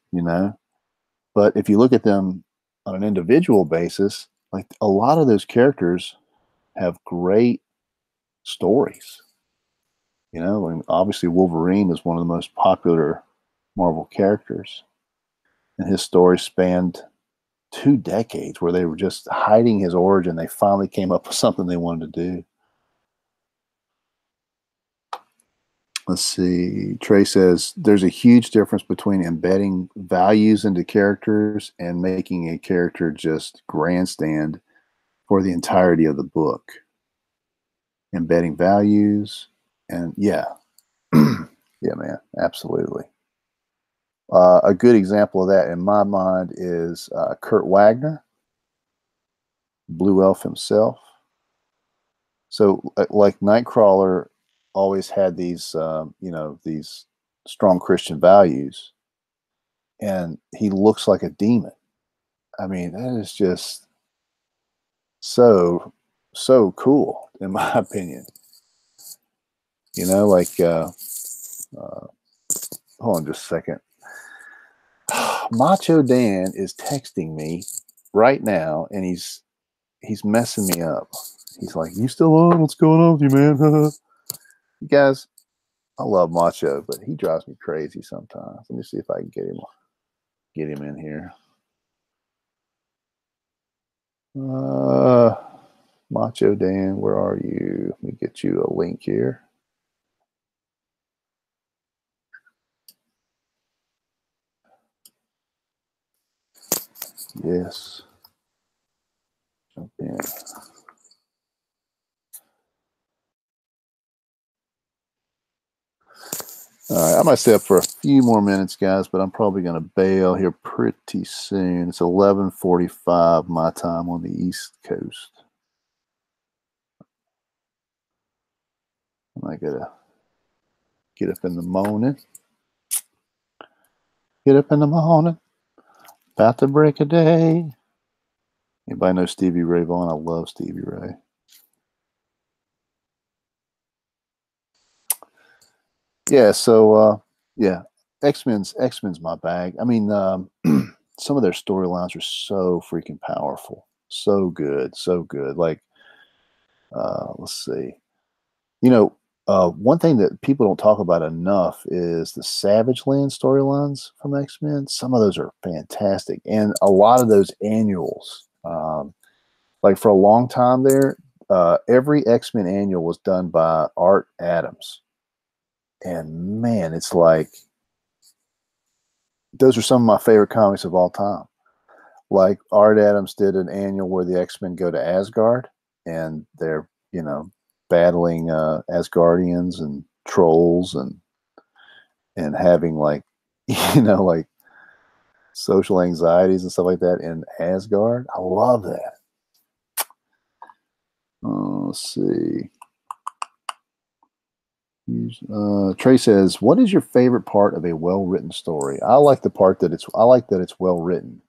But if you look at them on an individual basis, like a lot of those characters have great stories. And obviously Wolverine is one of the most popular Marvel characters, and his story spanned 2 decades where they were just hiding his origin. They finally came up with something they wanted to do. Let's see. Trey says there's a huge difference between embedding values into characters and making a character just grandstand for the entirety of the book. Embedding values, and yeah, yeah, man, absolutely. A good example of that in my mind is Kurt Wagner, Blue Elf himself. So, like Nightcrawler always had these strong Christian values, and he looks like a demon. I mean, that is just so so cool, in my opinion. Like uh, hold on just a second. Macho Dan is texting me right now, and he's messing me up. He's like, "You still on? What's going on with you, man?" You guys, I love Macho, but he drives me crazy sometimes. Let me see if I can get him in here. Uh, Macho Dan, where are you? Let me get you a link here. Yes. Jump in. All right, I might stay up for a few more minutes, guys, but I'm probably going to bail here pretty soon. It's 11:45 my time on the East Coast. I gotta get up in the morning. Get up in the morning, about to break a day. Anybody know Stevie Ray Vaughan? I love Stevie Ray. Yeah, so yeah, X Men's my bag. I mean, some of their storylines are so freaking powerful, so good, so good. Like, let's see, you know, one thing that people don't talk about enough is the Savage Land storylines from X Men. Some of those are fantastic, and a lot of those annuals. Like for a long time there, every X Men annual was done by Art Adams, and man, it's like those are some of my favorite comics of all time. Like Art Adams did an annual where the X Men go to Asgard, and they're battling Asgardians and trolls and having like like social anxieties and stuff like that in Asgard. I love that. Let's see. Trey says, "What is your favorite part of a well-written story?" I like the part that it's well written.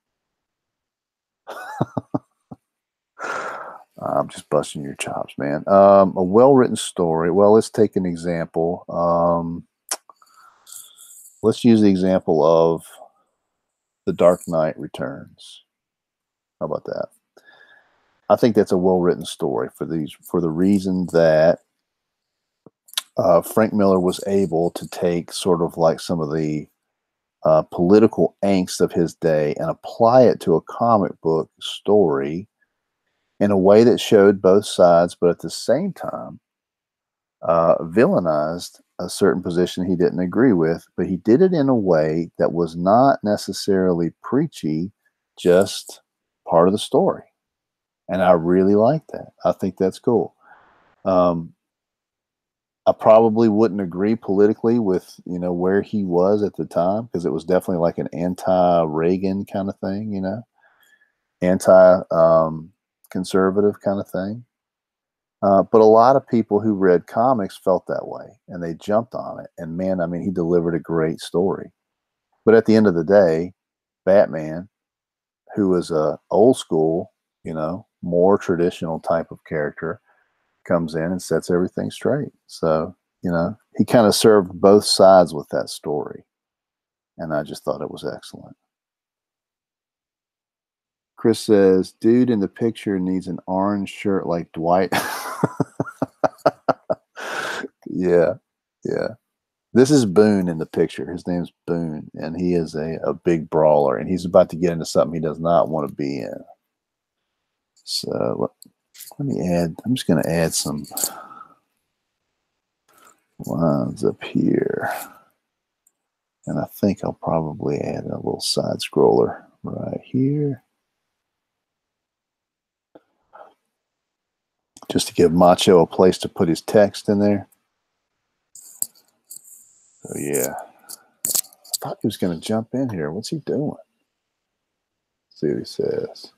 I'm just busting your chops, man. A well-written story. Well, let's take an example. Let's use the example of The Dark Knight Returns. How about that? I think that's a well-written story for the reason that Frank Miller was able to take sort of like some of the political angst of his day and apply it to a comic book story in a way that showed both sides, but at the same time villainized a certain position he didn't agree with, but he did it in a way that was not necessarily preachy, just part of the story. And I really like that. I think that's cool. Um, I probably wouldn't agree politically with, you know, where he was at the time, because it was definitely like an anti-Reagan kind of thing, you know, anti-conservative kind of thing. But a lot of people who read comics felt that way, and they jumped on it. And man, I mean, he delivered a great story. But at the end of the day, Batman, who was a old school, you know, more traditional type of character, comes in and sets everything straight. So, you know, he kind of served both sides with that story. And I just thought it was excellent. Chris says, dude in the picture needs an orange shirt like Dwight. Yeah. Yeah. This is Boone in the picture. His name's Boone, and he is a big brawler, and he's about to get into something he does not want to be in. So let me add, I'm just going to add some lines up here. And I think I'll probably add a little side scroller right here, just to give Macho a place to put his text in there. So yeah, I thought he was going to jump in here. What's he doing? Let's see what he says.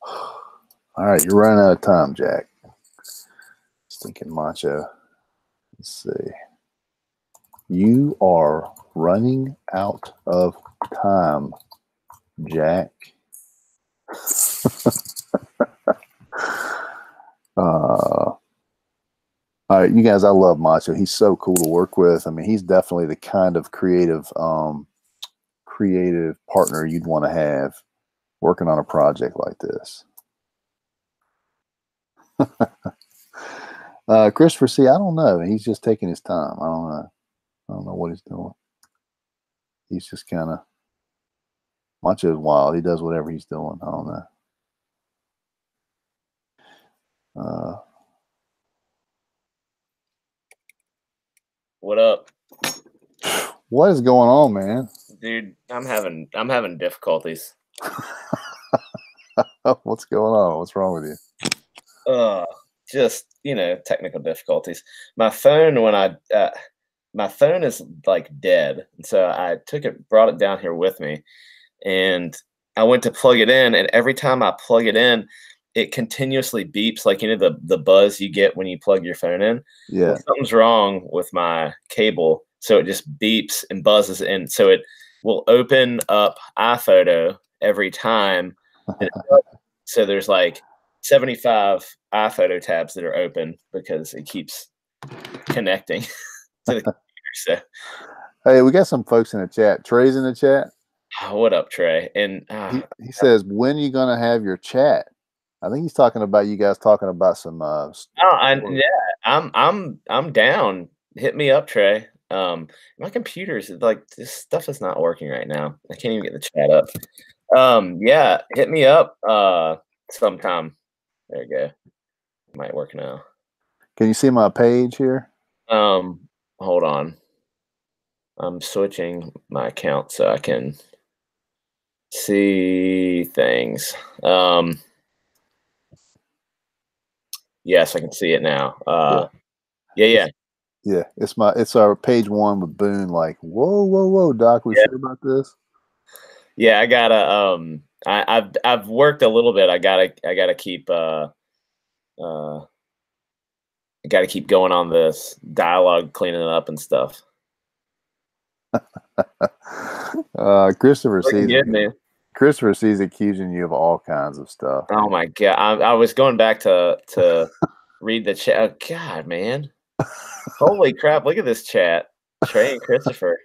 All right, you're running out of time, Jack. Just thinking Macho. Let's see. You are running out of time, Jack. All right, you guys, I love Macho. He's so cool to work with. I mean, he's definitely the kind of creative partner you'd want to have working on a project like this. Christopher C., I don't know. He's just taking his time. I don't know. I don't know what he's doing. He's just kind of, Macho's wild. He does whatever he's doing. I don't know. What up? What is going on, man? Dude, I'm having difficulties. What's going on? What's wrong with you? Just, you know, technical difficulties. My phone, my phone is like dead. And so I brought it down here with me, and I went to plug it in, and every time I plug it in, it continuously beeps, like, you know, the buzz you get when you plug your phone in. Yeah. Well, something's wrong with my cable, so it just beeps and buzzes, and so it will open up iPhoto every time. So there's like 75 iPhoto tabs that are open because it keeps connecting to the computer. So, hey, we got some folks in the chat. Trey's in the chat. What up, Trey? And he says, when are you going to have your chat? I think he's talking about you guys talking about some. I'm down. Hit me up, Trey. My computer's like, this stuff is not working right now. I can't even get the chat up. Yeah, hit me up sometime. There you go. It might work now. Can you see my page here? Hold on. I'm switching my account so I can see things. Yes, I can see it now. Yeah. It's our page one with Boone. Like, whoa, Doc, we sure about this? Yeah, I gotta. I've worked a little bit. I gotta keep. I gotta keep going on this dialogue, cleaning it up and stuff. Christopher sees man. accusing you of all kinds of stuff. Oh my god! I was going back to read the chat. Oh, God, man! Holy crap! Look at this chat. Trey and Christopher.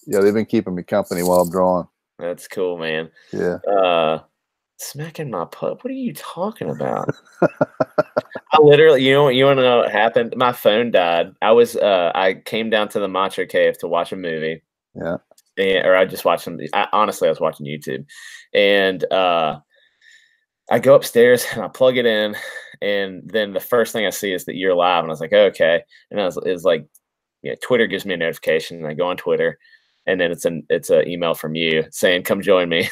Yeah, they've been keeping me company while I'm drawing. That's cool, man. Yeah. Smacking my pup. What are you talking about? I literally, you want to know what happened? My phone died. I came down to the Macho Cave to watch a movie. Yeah. Or I just watched some. Honestly, I was watching YouTube, and I go upstairs and I plug it in, and then the first thing I see is that you're live, and I was like, oh, okay. And I was like, yeah, Twitter gives me a notification, and I go on Twitter, and then it's an email from you saying, come join me.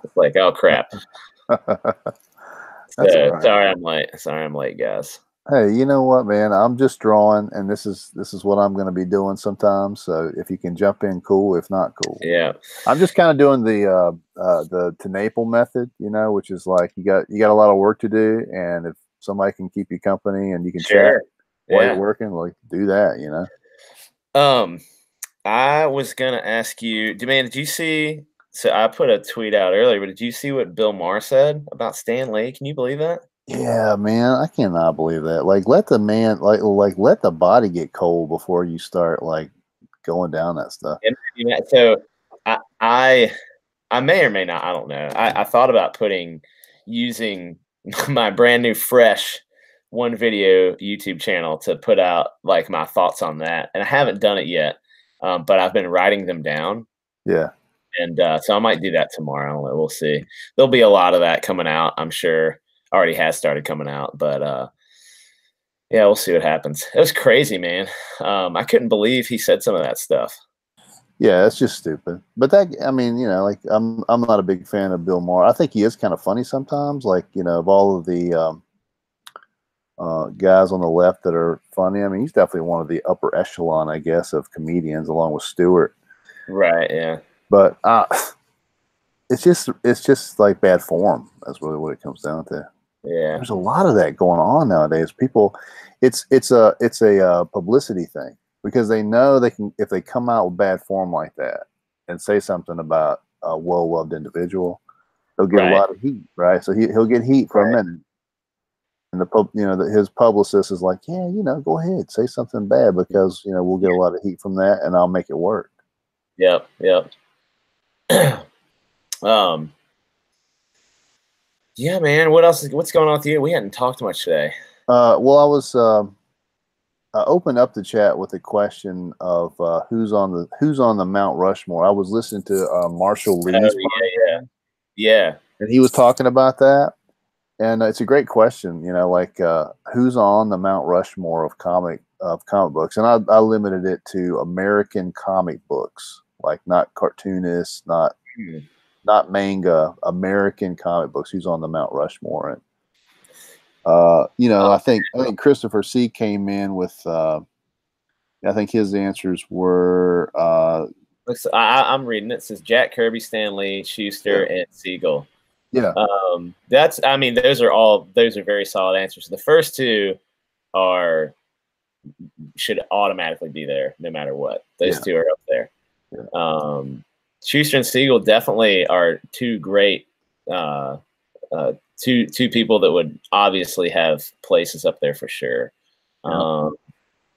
It's like, oh crap. That's all right. Sorry I'm late, guys. Hey, you know what, man? I'm just drawing, and this is what I'm going to be doing sometimes. So if you can jump in, cool. If not, cool. Yeah. I'm just kind of doing the to Naple method, which is like you got a lot of work to do, and if somebody can keep you company and you can chat Sure. while you're Yeah. working, like do that. Um, I was gonna ask you, man, did you see? So I put a tweet out earlier, but did you see what Bill Maher said about Stan Lee? Can you believe that? Yeah, man, I cannot believe that. Like, let the man, like, let the body get cold before you start like going down that stuff. And, so I, I I may or may not. I don't know. I thought about using my brand new fresh one video YouTube channel to put out like my thoughts on that, and I haven't done it yet. But I've been writing them down, Yeah, and so I might do that tomorrow. We'll see. There'll be a lot of that coming out. I'm sure already has started coming out, but yeah, we'll see what happens. It was crazy, man. I couldn't believe he said some of that stuff. yeah, it's just stupid. But that, I mean, like I'm not a big fan of Bill Maher. I think he is kind of funny sometimes. Like, of all of the guys on the left that are funny, I mean, he's definitely one of the upper echelon, I guess, of comedians, along with Stewart. Right? Yeah. But it's just like bad form. That's really what it comes down to. Yeah. There's a lot of that going on nowadays. People, it's a publicity thing because they know they can, if they come out with bad form like that and say something about a well-loved individual, they'll get a Right. lot of heat, right? So he'll get heat for a Right. minute, and his publicist is like, yeah, go ahead, say something bad because we'll get a lot of heat from that, and I'll make it work. Yep. Yep. um. Yeah, man. What's going on with you? We hadn't talked much today. Well, I opened up the chat with a question of who's on the Mount Rushmore. I was listening to Marshall Oh Lee's yeah. podcast, Yeah. and he was talking about that. And it's a great question, like who's on the Mount Rushmore of comic books, and I limited it to American comic books, like not cartoonists, not Yeah. not manga, American comic books. Who's on the Mount Rushmore? And Oh, I think Christopher C came in with. I think his answers were I'm reading it. It says Jack Kirby, Stan Lee, Schuster, yeah, and Siegel. yeah, I mean, those are very solid answers. The first two are should automatically be there no matter what. Those yeah, two are up there. yeah, Schuster and Siegel definitely are two great two people that would obviously have places up there for sure. yeah. Um,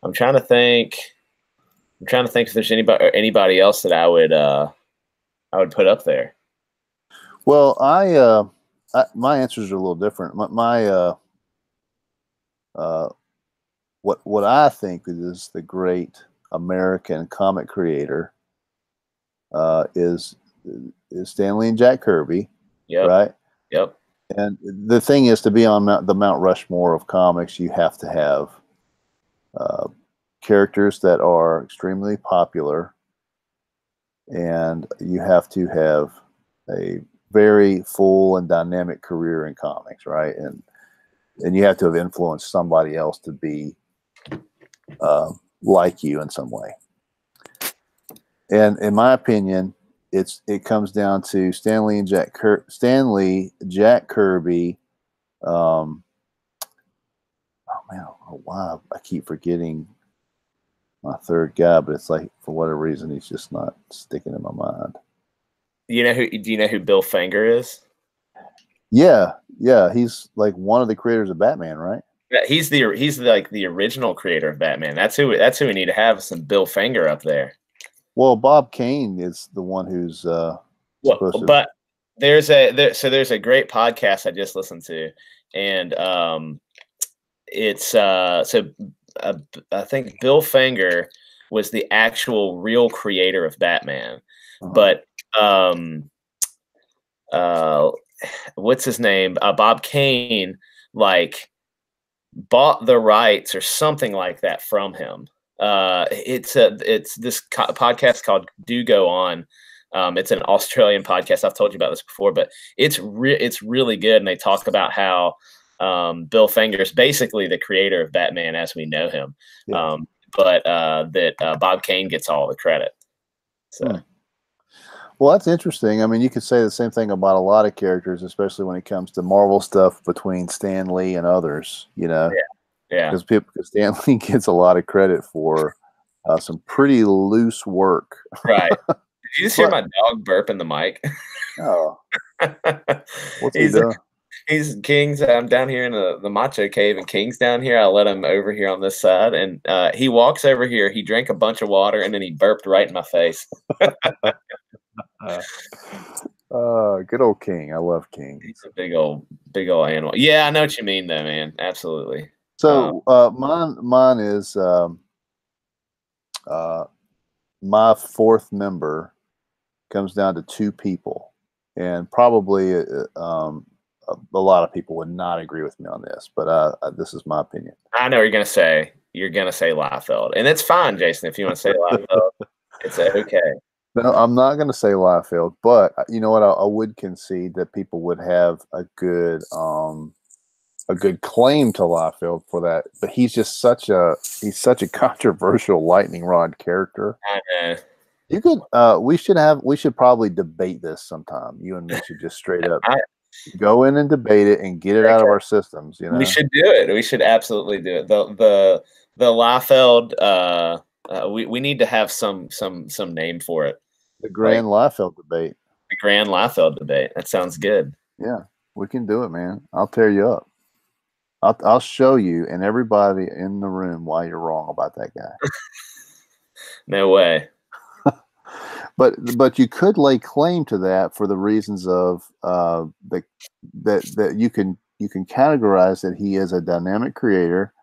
I'm trying to think. I'm trying to think if there's anybody else that I would put up there. Well, my answers are a little different. Uh, what I think is the great American comic creator uh, is is Stanley and Jack Kirby, Yep. right? Yep. And the thing is, to be on the Mount Rushmore of comics, you have to have uh, characters that are extremely popular, and you have to have a very full and dynamic career in comics, right? And you have to have influenced somebody else to be like you in some way. And in my opinion, it comes down to Stanley, Jack Kirby. Oh man, I don't know why I keep forgetting my third guy, but it's like for whatever reason he's just not sticking in my mind. Do you know who Bill Finger is? Yeah, yeah, he's like one of the creators of Batman, right? Yeah, he's like the original creator of Batman. That's who we need to have, some Bill Finger up there. Well, Bob Kane is the one who's Well, supposed to. but there's a great podcast I just listened to, and it's uh, I think Bill Finger was the actual real creator of Batman, but um uh what's his name? Bob Kane like bought the rights or something like that from him. It's this podcast called Do Go On. It's an Australian podcast. I've told you about this before, but it's really good, and they talk about how Bill Finger's basically the creator of Batman as we know him. Yeah. But that Bob Kane gets all the credit. So. Well, that's interesting. I mean, you could say the same thing about a lot of characters, especially when it comes to Marvel stuff between Stan Lee and others, you know, Yeah. because Stan Lee gets a lot of credit for some pretty loose work. Right. Did you just hear my dog burp in the mic? Oh, what's he doing? He's King's. I'm down here in the Macho Cave, and King's down here. I let him over here on this side, and he walks over here. He drank a bunch of water, and then he burped right in my face. Good old King. I love King. He's a big old animal. Yeah, I know what you mean, though, man. Absolutely. So mine is my fourth member comes down to two people, and probably a lot of people would not agree with me on this, but this is my opinion. I know what you're gonna say. You're gonna say Liefeld, and it's fine, Jason. If you want to say Liefeld, it's okay. No, I'm not going to say Liefeld, but you know what? I would concede that people would have a good claim to Liefeld for that. But he's just such a controversial lightning rod character. I know. You could we should probably debate this sometime. You and me should just straight up go in and debate it and get it out of our systems. You know, we should do it. We should absolutely do it. The Liefeld. We need to have some name for it. The Grand Liefeld debate. The Grand Liefeld debate. That sounds good. Yeah, we can do it, man. I'll tear you up. I'll show you and everybody in the room why you're wrong about that guy. No way. But you could lay claim to that for the reasons of that you can categorize that he is a dynamic creator.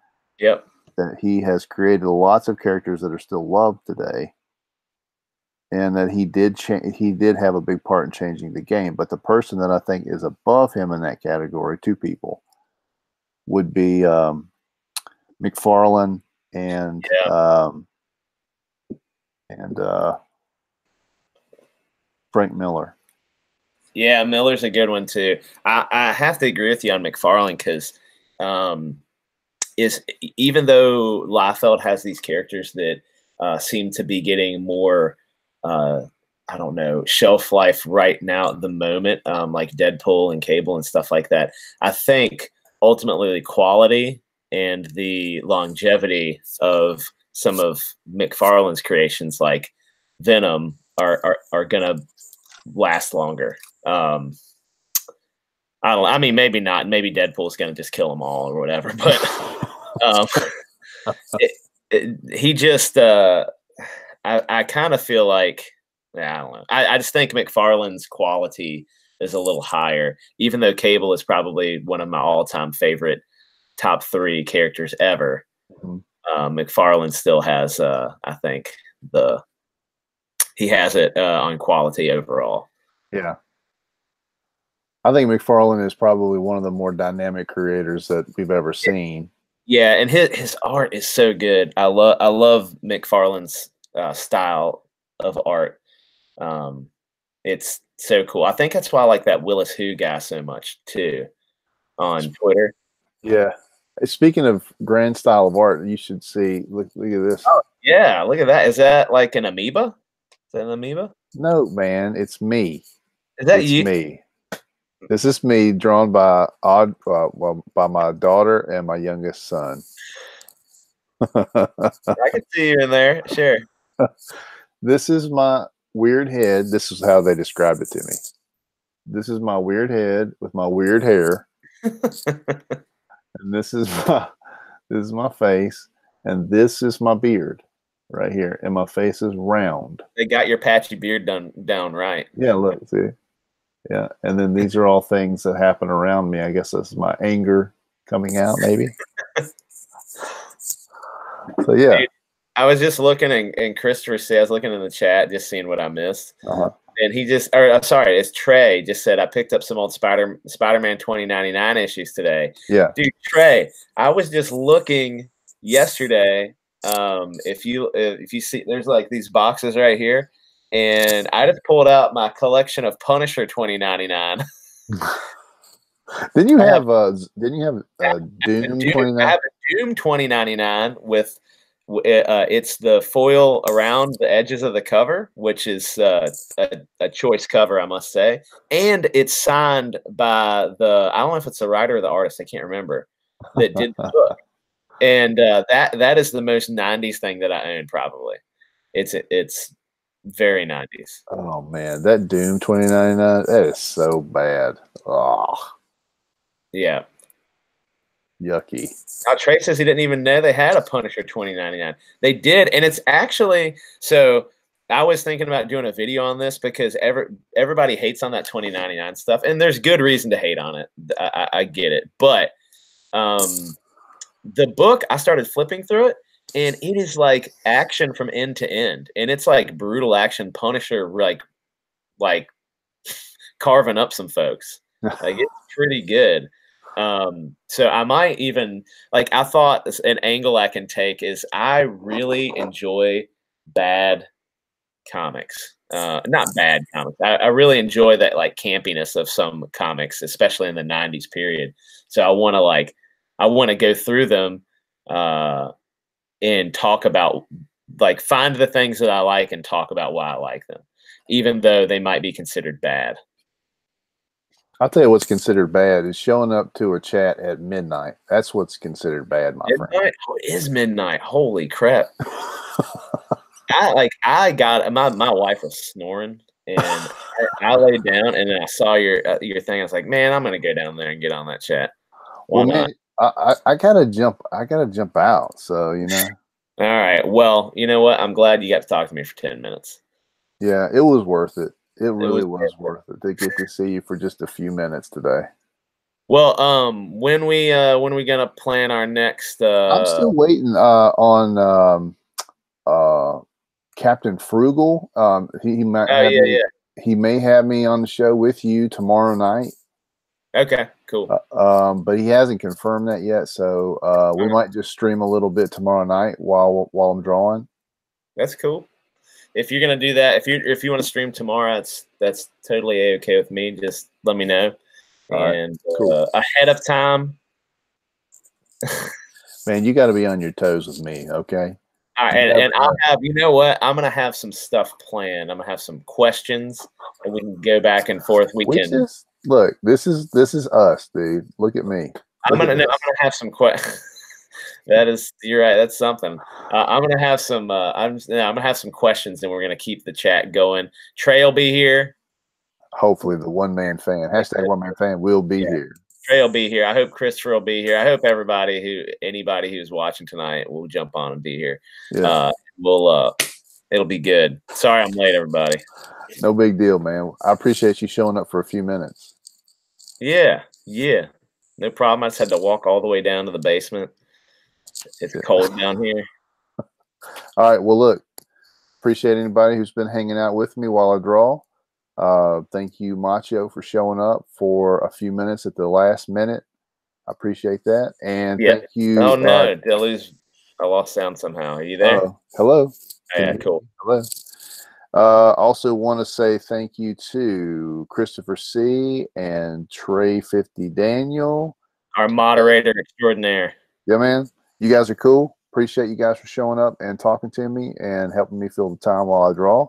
Yep. That he has created lots of characters that are still loved today, and that he did have a big part in changing the game. But the person that I think is above him in that category, two people, would be McFarlane and Frank Miller. Yeah, Miller's a good one too. I have to agree with you on McFarlane because even though Liefeld has these characters that seem to be getting more I don't know, shelf life right now at the moment, like Deadpool and Cable and stuff like that. I think ultimately the quality and the longevity of some of McFarlane's creations, like Venom, are gonna last longer. I mean, maybe not. Maybe Deadpool's gonna just kill them all or whatever. But he just, I kind of feel like, I don't know. I just think McFarlane's quality is a little higher, even though Cable is probably one of my all-time favorite top 3 characters ever. Mm-hmm. McFarlane still has, I think, he has it on quality overall. Yeah. I think McFarlane is probably one of the more dynamic creators that we've ever seen. Yeah, and his art is so good. I love McFarlane's style of art. It's so cool. I think that's why I like that Willis Who guy so much too on Twitter. Yeah. Speaking of grand style of art, you should see. Look at this. Oh, yeah, look at that. Is that like an amoeba? Is that an amoeba? No, man, it's me. Is that you? Me. This is me, drawn by by my daughter and my youngest son. I can see you in there. Sure. This is my weird head. This is how they described it to me. This is my weird head with my weird hair. And this is my face, and this is my beard right here, and my face is round. They got your patchy beard down right. Yeah, look, see. Yeah, and then these are all things that happen around me. I guess this is my anger coming out, maybe. So yeah. Dude, I was just looking, and Christopher said, I was looking in the chat, just seeing what I missed. And he just, I'm sorry, it's Trey, just said, I picked up some old Spider-Man 2099 issues today. Yeah. Dude, Trey, I was just looking yesterday. If you see, there's like these boxes right here. And I just pulled out my collection of Punisher 2099. Didn't you I have have Doom I 29? have a Doom 2099 with it's the foil around the edges of the cover, which is a choice cover, I must say, and it's signed by I don't know if it's the writer or the artist, I can't remember, that did the book, and that is the most '90s thing that I own, probably. It's very '90s. Oh man, that Doom 2099, that is so bad. Oh, Yeah. yucky. Trey says he didn't even know they had a Punisher 2099. They did, and it's actually so. I was thinking about doing a video on this because everybody hates on that 2099 stuff, and there's good reason to hate on it. I get it, but the book, I started flipping through it, and it is like action from end to end, and it's like brutal action. Punisher like carving up some folks. Like it's pretty good. So I might even I thought an angle I can take is I really enjoy bad comics. Not bad comics. I really enjoy that like campiness of some comics, especially in the '90s period. So I want to go through them and talk about find the things that I like and talk about why I like them, even though they might be considered bad. I'll tell you what's considered bad is showing up to a chat at midnight. That's what's considered bad, my friend. Midnight? Oh, it is midnight. Holy crap. I got my wife was snoring, and I laid down, and then I saw your thing. I was like, man, I'm gonna go down there and get on that chat. Why Well, not? man, I gotta jump. I gotta jump out. So you know. All right. Well, you know what? I'm glad you got to talk to me for 10 minutes. Yeah, it was worth it. It really was was worth it to get to see you for just a few minutes today. Well, when we gonna plan our next I'm still waiting on Captain Frugal. He might Oh have yeah, me. yeah. He may have me on the show with you tomorrow night. Okay, cool. But he hasn't confirmed that yet. So we might just stream a little bit tomorrow night while I'm drawing. That's cool. If you're gonna do that, if you want to stream tomorrow, that's totally okay with me. Just let me know. And cool. ahead of time. Man, you got to be on your toes with me, okay? All right, and I'll have, you know what? I'm gonna have some stuff planned. I'm gonna have some questions, and we can go back and forth. Look. This is us, dude. Look at me. I'm gonna have some questions. You're right. That's something. I'm gonna have some. I'm gonna have some questions, and we're gonna keep the chat going. Trey will be here. Hopefully, the one-man fan #1man fan will be here. Trey will be here. I hope Christopher will be here. I hope anybody who's watching tonight will jump on and be here. Yeah. It'll be good. Sorry I'm late, everybody. No big deal, man. I appreciate you showing up for a few minutes. Yeah, no problem. I just had to walk all the way down to the basement. It's cold down here. All right. Well, look, appreciate anybody who's been hanging out with me while I draw. Thank you, Macho, for showing up for a few minutes at the last minute. I appreciate that. And thank you. Oh, no. I lost sound somehow. Are you there? Hello. Yeah, cool. Hello. Also want to say thank you to Christopher C. and Trey 50 Daniel. Our moderator extraordinaire. Yeah, man. You guys are cool. Appreciate you guys for showing up and talking to me and helping me fill the time while I draw.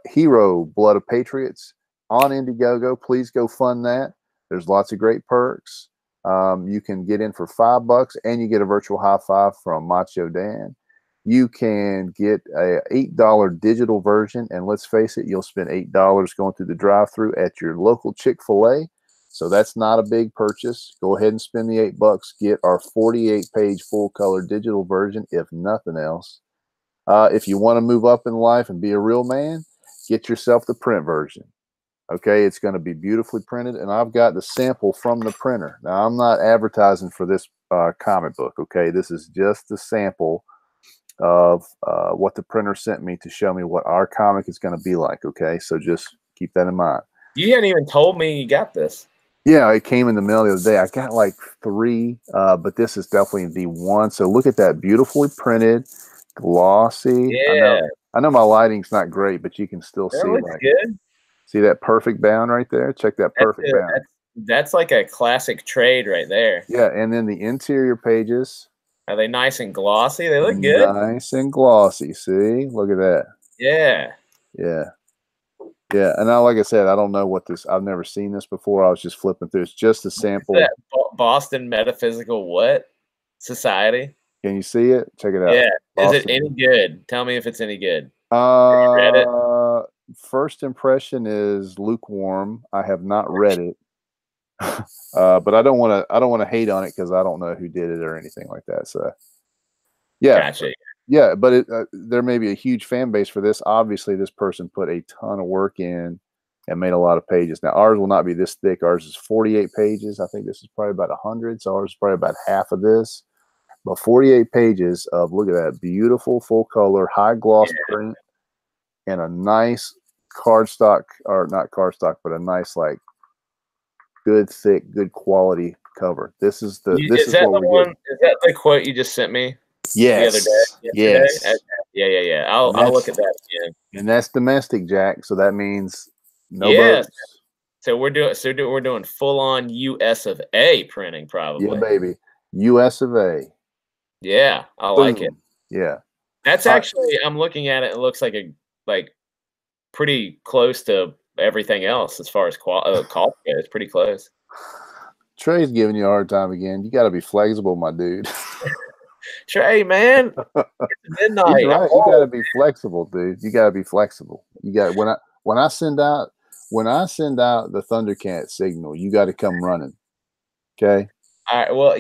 HIRO, Blood of Patriots on Indiegogo. Please go fund that. There's lots of great perks. You can get in for $5 and you get a virtual high five from Macho Dan. You can get a $8 digital version, and let's face it, you'll spend $8 going through the drive-thru at your local Chick-fil-A. So that's not a big purchase. Go ahead and spend the $8. Get our 48-page full-color digital version, if nothing else. If you want to move up in life and be a real man, get yourself the print version. Okay, it's going to be beautifully printed, and I've got the sample from the printer. Now, I'm not advertising for this comic book, okay? This is just the sample of what the printer sent me to show me what our comic is going to be like, okay? So just keep that in mind. You hadn't even told me you got this. Yeah, it came in the mail the other day. I got like 3, but this is definitely the one. So look at that, beautifully printed, glossy. Yeah. I know my lighting's not great, but you can still see good. See that perfect bound right there? Check that perfect bound. That's like a classic trade right there. Yeah, and then the interior pages. Are they nice and glossy? They look good. Nice and glossy. See? Look at that. Yeah. Yeah. Yeah. And now, like I said, I don't know what this, I've never seen this before. I was just flipping through. It's just a sample. That Boston Metaphysical what? Society? Can you see it? Check it out. Yeah. Boston. Is it any good? Tell me if it's any good. Have you read it? First impression is lukewarm. I have not read it. But I don't want to hate on it because I don't know who did it or anything like that. So yeah. Gotcha. Yeah, but there may be a huge fan base for this. Obviously, this person put a ton of work in and made a lot of pages. Now, ours will not be this thick. Ours is 48 pages. I think this is probably about 100. So ours is probably about half of this. But 48 pages of, look at that, beautiful full color, high gloss print, and a nice cardstock, or not cardstock, but a nice, like, good, thick, good quality cover. This is the, Is that the quote you just sent me? Yes. The other day? Yes. Yeah. I'll look at that again. And that's domestic, Jack. So that means no boats. So we're doing full on US of A printing, probably. Yeah, baby. US of A. Yeah, I like it. Yeah. That's actually, I'm looking at it. It looks like pretty close to everything else as far as cost goes. Pretty close. Trey's giving you a hard time again. You got to be flexible, my dude. Trey, man, it's midnight. He's right. You got to be flexible, dude. You got to be flexible. You got when I send out the Thundercat signal, you got to come running. Okay. All right. Well,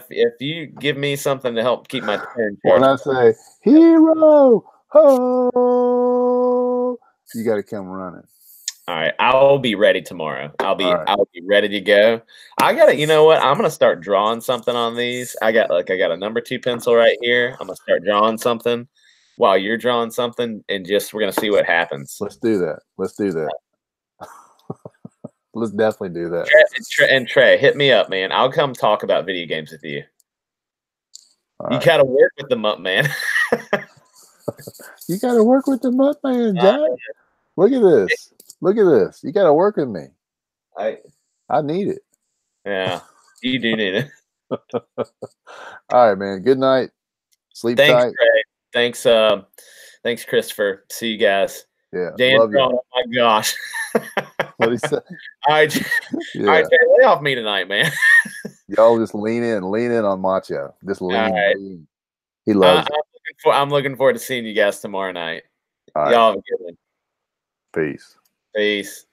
if you give me something to help keep my turn. When I say HIRO, ho, you got to come running. All right, I'll be ready tomorrow. I'll be ready to go. You know what? I'm gonna start drawing something on these. I got a number 2 pencil right here. I'm gonna start drawing something while you're drawing something, and we're gonna see what happens. Let's do that. Let's definitely do that. Trey, hit me up, man. I'll come talk about video games with you. You gotta work with the Mutt-Man. You gotta work with the Mutt-Man, Jack. Look at this. Look at this. You got to work with me. I need it. Yeah, you do need it. All right, man. Good night. Sleep tight. Thanks, thanks, Christopher. See you guys. Yeah. Dan, oh my gosh. What he said? All right, lay off me tonight, man. Y'all just lean in on Macho. Just lean. He loves it. I'm looking forward to seeing you guys tomorrow night. All right. Y'all have a good one. Peace. Peace.